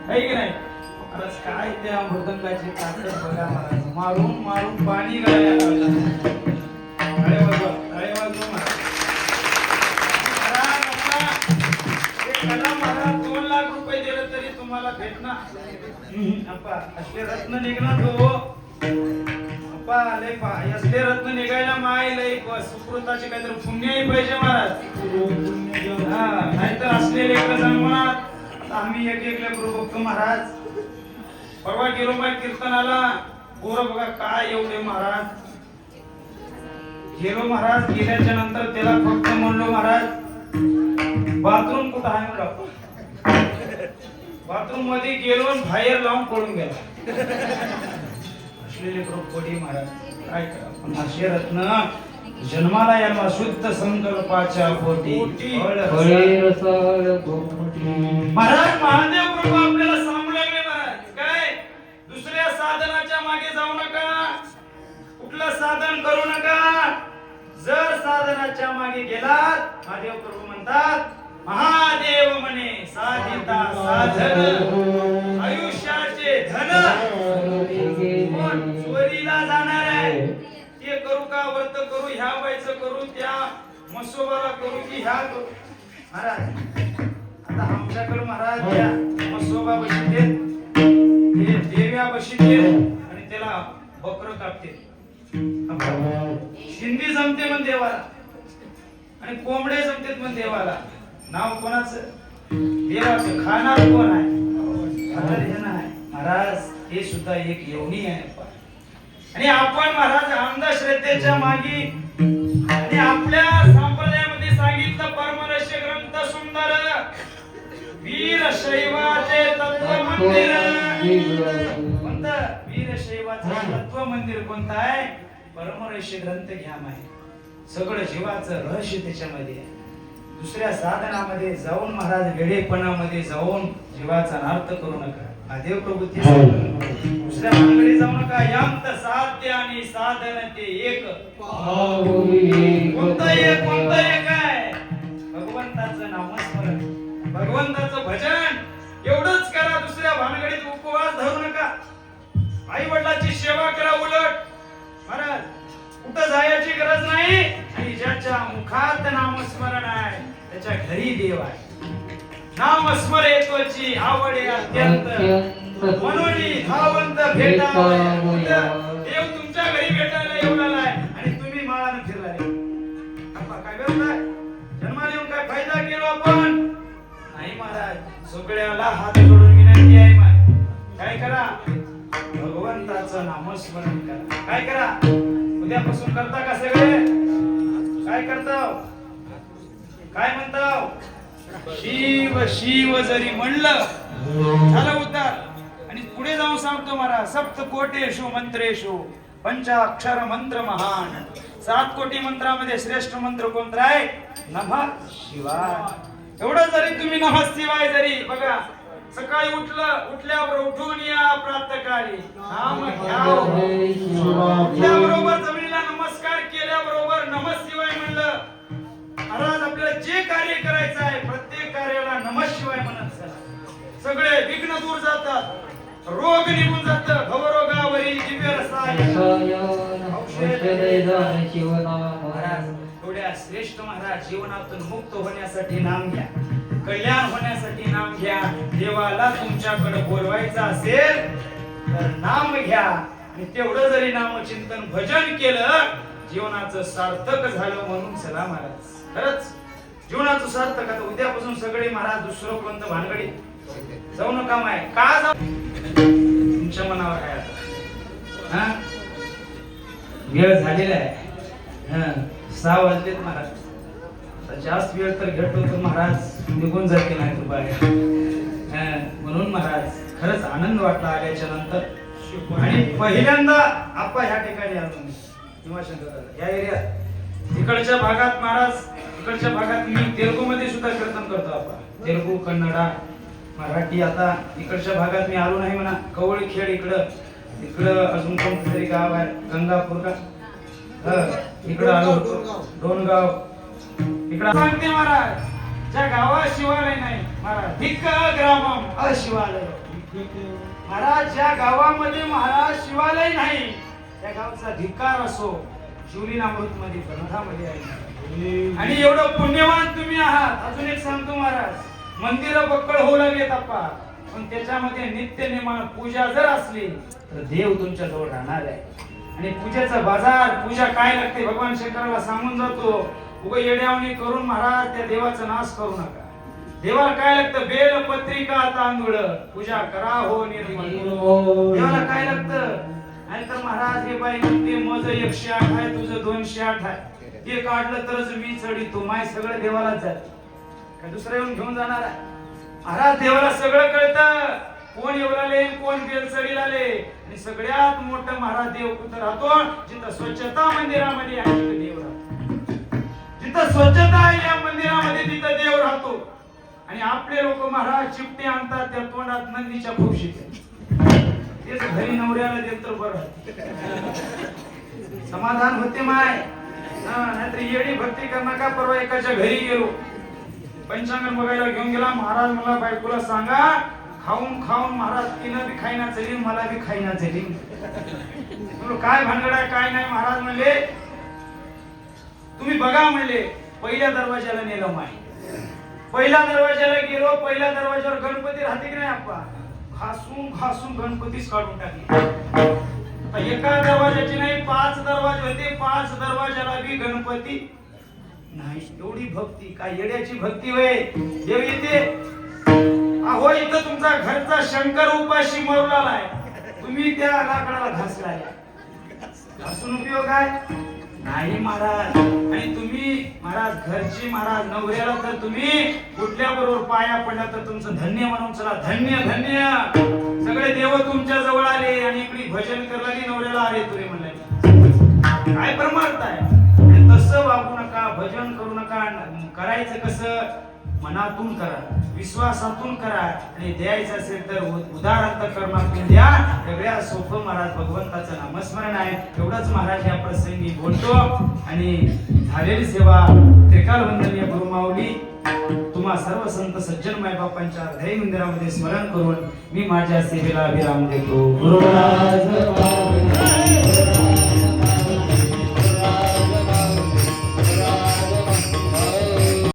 आहे की नाही? महाराज काय त्या मृदंगाची ताकद बघा महाराज. मारून मारून पाणी गळायला लागलं. टाळ्या वाजवा, टाळ्या वाजवा महाराज. महाराज आता एक कला महाराज 2 लाख रुपये दिले तरी तुम्हाला भेटणार. अप्पा असले रत्न निघणार तो. अप्पा लय असले रत्न निघायला माय लय सुकृताचे काहीतरी पुण्यही पाहिजे महाराज. हा नाहीतर असलेले एक जन्मणार. आता आम्ही एक एक लेकरू बघतो महाराज. परवा गेलो माय कीर्तनाला. पोरं बघा काय एवढे महाराज. गेलो महाराज. गेल्याच्या नंतर त्याला फक्त म्हणलो महाराज बाथरूम कुठं आहे म्हणलं. बाथरूम मध्ये गेलो आणि बाहेर लावून पळून गेला. असलेले कोडी महाराज काय करा. पण असे रत्न जन्माला याला शुद्ध संकल्पाच्या पोटी महाराज. महादेव प्रभू आपल्याला सांगू लागले महाराज काय दुसऱ्या साधनाच्या मागे जाऊ नका. कुठलं साधन करू नका. जर साधनाच्या मागे गेलात महादेव प्रभू म्हणतात महादेव म्हणे साधिता साधन आयुष्याचे धन चोरीला जाणार आहे. ते करू का व्रत करू ह्या बाईचं करू त्या मसोबाला करू की ह्या करू. महाराज आता आमच्याकडे महाराज त्या मसोबा बसते ते देव्या बसते आणि त्याला बकर कापते. शिंदी जमते म्हण देवाला आणि कोंबडे जमतेत म्हण देवाला. नाव कोणाचं? देवाचं. खाणार कोण आहे? महाराज हे सुद्धा एक योनी आहे. आणि आपण महाराज अंधश्रद्धेच्या मागे आणि आपल्या संप्रदायामध्ये सांगितलं परमरहस्य ग्रंथ सुंदर वीरशैवाचे तत्व मंदिर. कोणतं? वीरशैवाचे तत्व मंदिर कोणतं आहे? परमरहस्य ग्रंथ घ्या माहिती. सगळं जीवाचं रहस्य त्याच्यामध्ये आहे. दुसऱ्या साधनामध्ये जाऊन महाराज वेडेपणामध्ये जाऊन जीवाचा अनर्थ करू नका. महादेव प्रभू ते दुसऱ्या भानगडीत जाऊ नका. यंत साध्य आणि साधन ते एक. कोणतं एक? कोणतं एक आहे? भगवंताचं नामस्मरण, भगवंताचं भजन एवढंच करा. दुसऱ्या भानगडीत उपवास धरू नका. आई वडिलांची सेवा करा. उलट महाराज कुठं जायची गरज नाही. आणि ज्याच्या मुखात नामस्मरण आहे त्याच्या घरी देव आहे. नामस्मरेत्वची आवडे अत्यंत मनोनी धावंत भेटावे. देव तुमच्या घरी भेटायला येऊन आलाय आणि तुम्ही माळाने फिरलाय. आपण काय करताय? जन्माला येऊन काय फायदा केलो आपण? नाही महाराज. सगळ्याला हात जोडून विनंती आहे काय करा? भगवंताचं नामस्मरण करा. काय करा? उद्यापासून करता का सगळे? काय करताव? काय म्हणताव? शिव शिव जरी म्हणलं झालं उद्धार. आणि पुढे जाऊन सांगतो महाराज सप्तकोटेषु मंत्रेषु पंचाक्षर मंत्र महान. 7 कोटी मंत्रामध्ये श्रेष्ठ मंत्र कोणता आहे? नमः शिवाय. एवढं जरी तुम्ही नमः शिवाय जरी बघा सकाळी उठल्यावर उठून या प्रातःकाळी नाम घ्याव. उठल्याबरोबर जमिनीला नमस्कार केल्याबरोबर नमः शिवाय म्हणलं. महाराज आपल्याला जे कार्य करायचं आहे प्रत्येक कार्याला नमः शिवाय म्हणत चला. सगळे विघ्न दूर जातात. रोग निघून जातं. भवरोगावरी दिव्य रसायन महाराज थोड्या श्रेष्ठ महाराज जीवनातून मुक्त होण्यासाठी नाम घ्या. कल्याण होण्यासाठी नाम घ्या. देवाला तुमच्याकडे बोलवायचं असेल तर नाम घ्या. आणि तेवढं जरी नामचिंतन भजन केलं जीवनाचं सार्थक झालं म्हणून चला महाराज. खरंच जीवनाचं सार्थक. आता उद्यापासून सगळे महाराज दुसरं कोणतं भानगडी जाऊ नका. माय का जाऊ? तुमच्या मनावर आहे आता. हा वेळ झालेला आहे. 6 वाजलेत महाराज. जास्त वेळ तर घेतो तर महाराज निघून जाते नाही तू बाहेर. म्हणून महाराज खरंच आनंद वाटला आल्याच्या नंतर. आणि पहिल्यांदा आपण ह्या ठिकाणी आलो भीमाशंकर या एरियात. इकडच्या भागात महाराज इकडच्या भागात मी तेलुगू मध्ये सुद्धा कीर्तन करतो. आपण तेलुगू कन्नडा मराठी. आता इकडच्या भागात मी आलो नाही म्हणा. कवळी खेळ इकडं अजून कोणतरी गाव आहे गंगापूर का इकडं आलो होतो. डोनगाव इकडं सांगते महाराज ज्या गावात शिवालय नाही महाराज धिक्क ग्रामम अशिवालय महाराज ज्या गावामध्ये महाराज शिवालय नाही त्या गावचा धिक्कार असो शिवलीलामृत मध्ये ग्रंथामध्ये आहे. आणि एवढं पुण्यवान तुम्ही आहात. अजून एक सांगतो महाराज मंदिर बक्कळ होऊ लागले अप्पा पण त्याच्यामध्ये नित्य नेमानं पूजा जर असली तर देव तुमच्या जवळ राहणार आहे. आणि पूजेचा बाजार पूजा काय लागते भगवान शंकराला सांगून जातो उगा येड्यावणी करून महाराज त्या देवाचा नाश करू नका. देवाला काय लागतं बेल पत्रिका तांदूळ पूजा करा हो निर्मल. देवाला काय लागतं आणि तर महाराज हे बाई ते माझं 108 आहे तुझं 208 आहे ते काढलं तरच मी चढितो माय सगळं देवालाच जात काय दुसरं येऊन घेऊन जाणार आहे. महाराज देवाला सगळं कळतं कोण येऊ आले कोण बेल चढील आले. आणि सगळ्यात मोठं महाराज देव कुठं राहतो जिथं स्वच्छता मंदिरामध्ये आहे तिथं देव राहतो. जिथं स्वच्छता आहे या मंदिरामध्ये तिथं देव राहतो. आणि आपले लोक महाराज चिपटे आणतात त्या तोंडात नंदीच्या खुपशीत तेच घरी नवऱ्याला देत तर बरं समाधान होते माय. नाहीतर येडी भक्ती करणार का. परवा एकाच्या घरी गेलो पंचांगण बघायला घेऊन गेला. महाराज मला बायकोला सांगा खाऊन खाऊन महाराज तिनं बी खाईना चली मला बी खाईना चली. काय भानगड आहे काय नाही. महाराज म्हणले तुम्ही बघा म्हणले पहिल्या दरवाजाला नेलं माय. पहिल्या दरवाजाला गेलो पहिल्या दरवाजावर गणपती राहते की नाही आप्पा घासून घासून गणपतीच काढून टाकले. एका दरवाजाची नाही 5 दरवाजे होते 5 दरवाजाला बी गणपती नाही. एवढी भक्ती काय येड्याची भक्ती होय. देव येते अहो इथं तुमचा घरचा शंकर उपाशी मरलाय तुम्ही त्या लाकडाला घासलाय घासून उपयोग आहे नाही महाराज. आणि तुम्ही महाराज घरची महाराज नवऱ्याला तर तुम्ही कुठल्या बरोबर पाया पडला तर तुमचं धन्य म्हणून चला धन्य धन्य सगळे देव तुमच्या जवळ आले आणि इकडे भजन करायला नवऱ्याला आले तुरे म्हणले काय परमार्थ आहे. तसं वागू नका भजन करू नका. करायचं कसं मनातून करा विश्वासातून करा आणि द्यायचं असेल तर उदार अंतःकरणातून द्या. सगळ्या सोपं महाराज भगवंताचं नामस्मरण आहे. एवढंच महाराज या प्रसंगी बोलतो. आणि झालेली सेवा त्रिकाल वंदनीय गुरुमाऊली तुम्हा सर्व संत सज्जन मायबापांच्या हृदय मंदिरामध्ये स्मरण करून मी माझ्या सेवेला विराम देतो. गुरुराज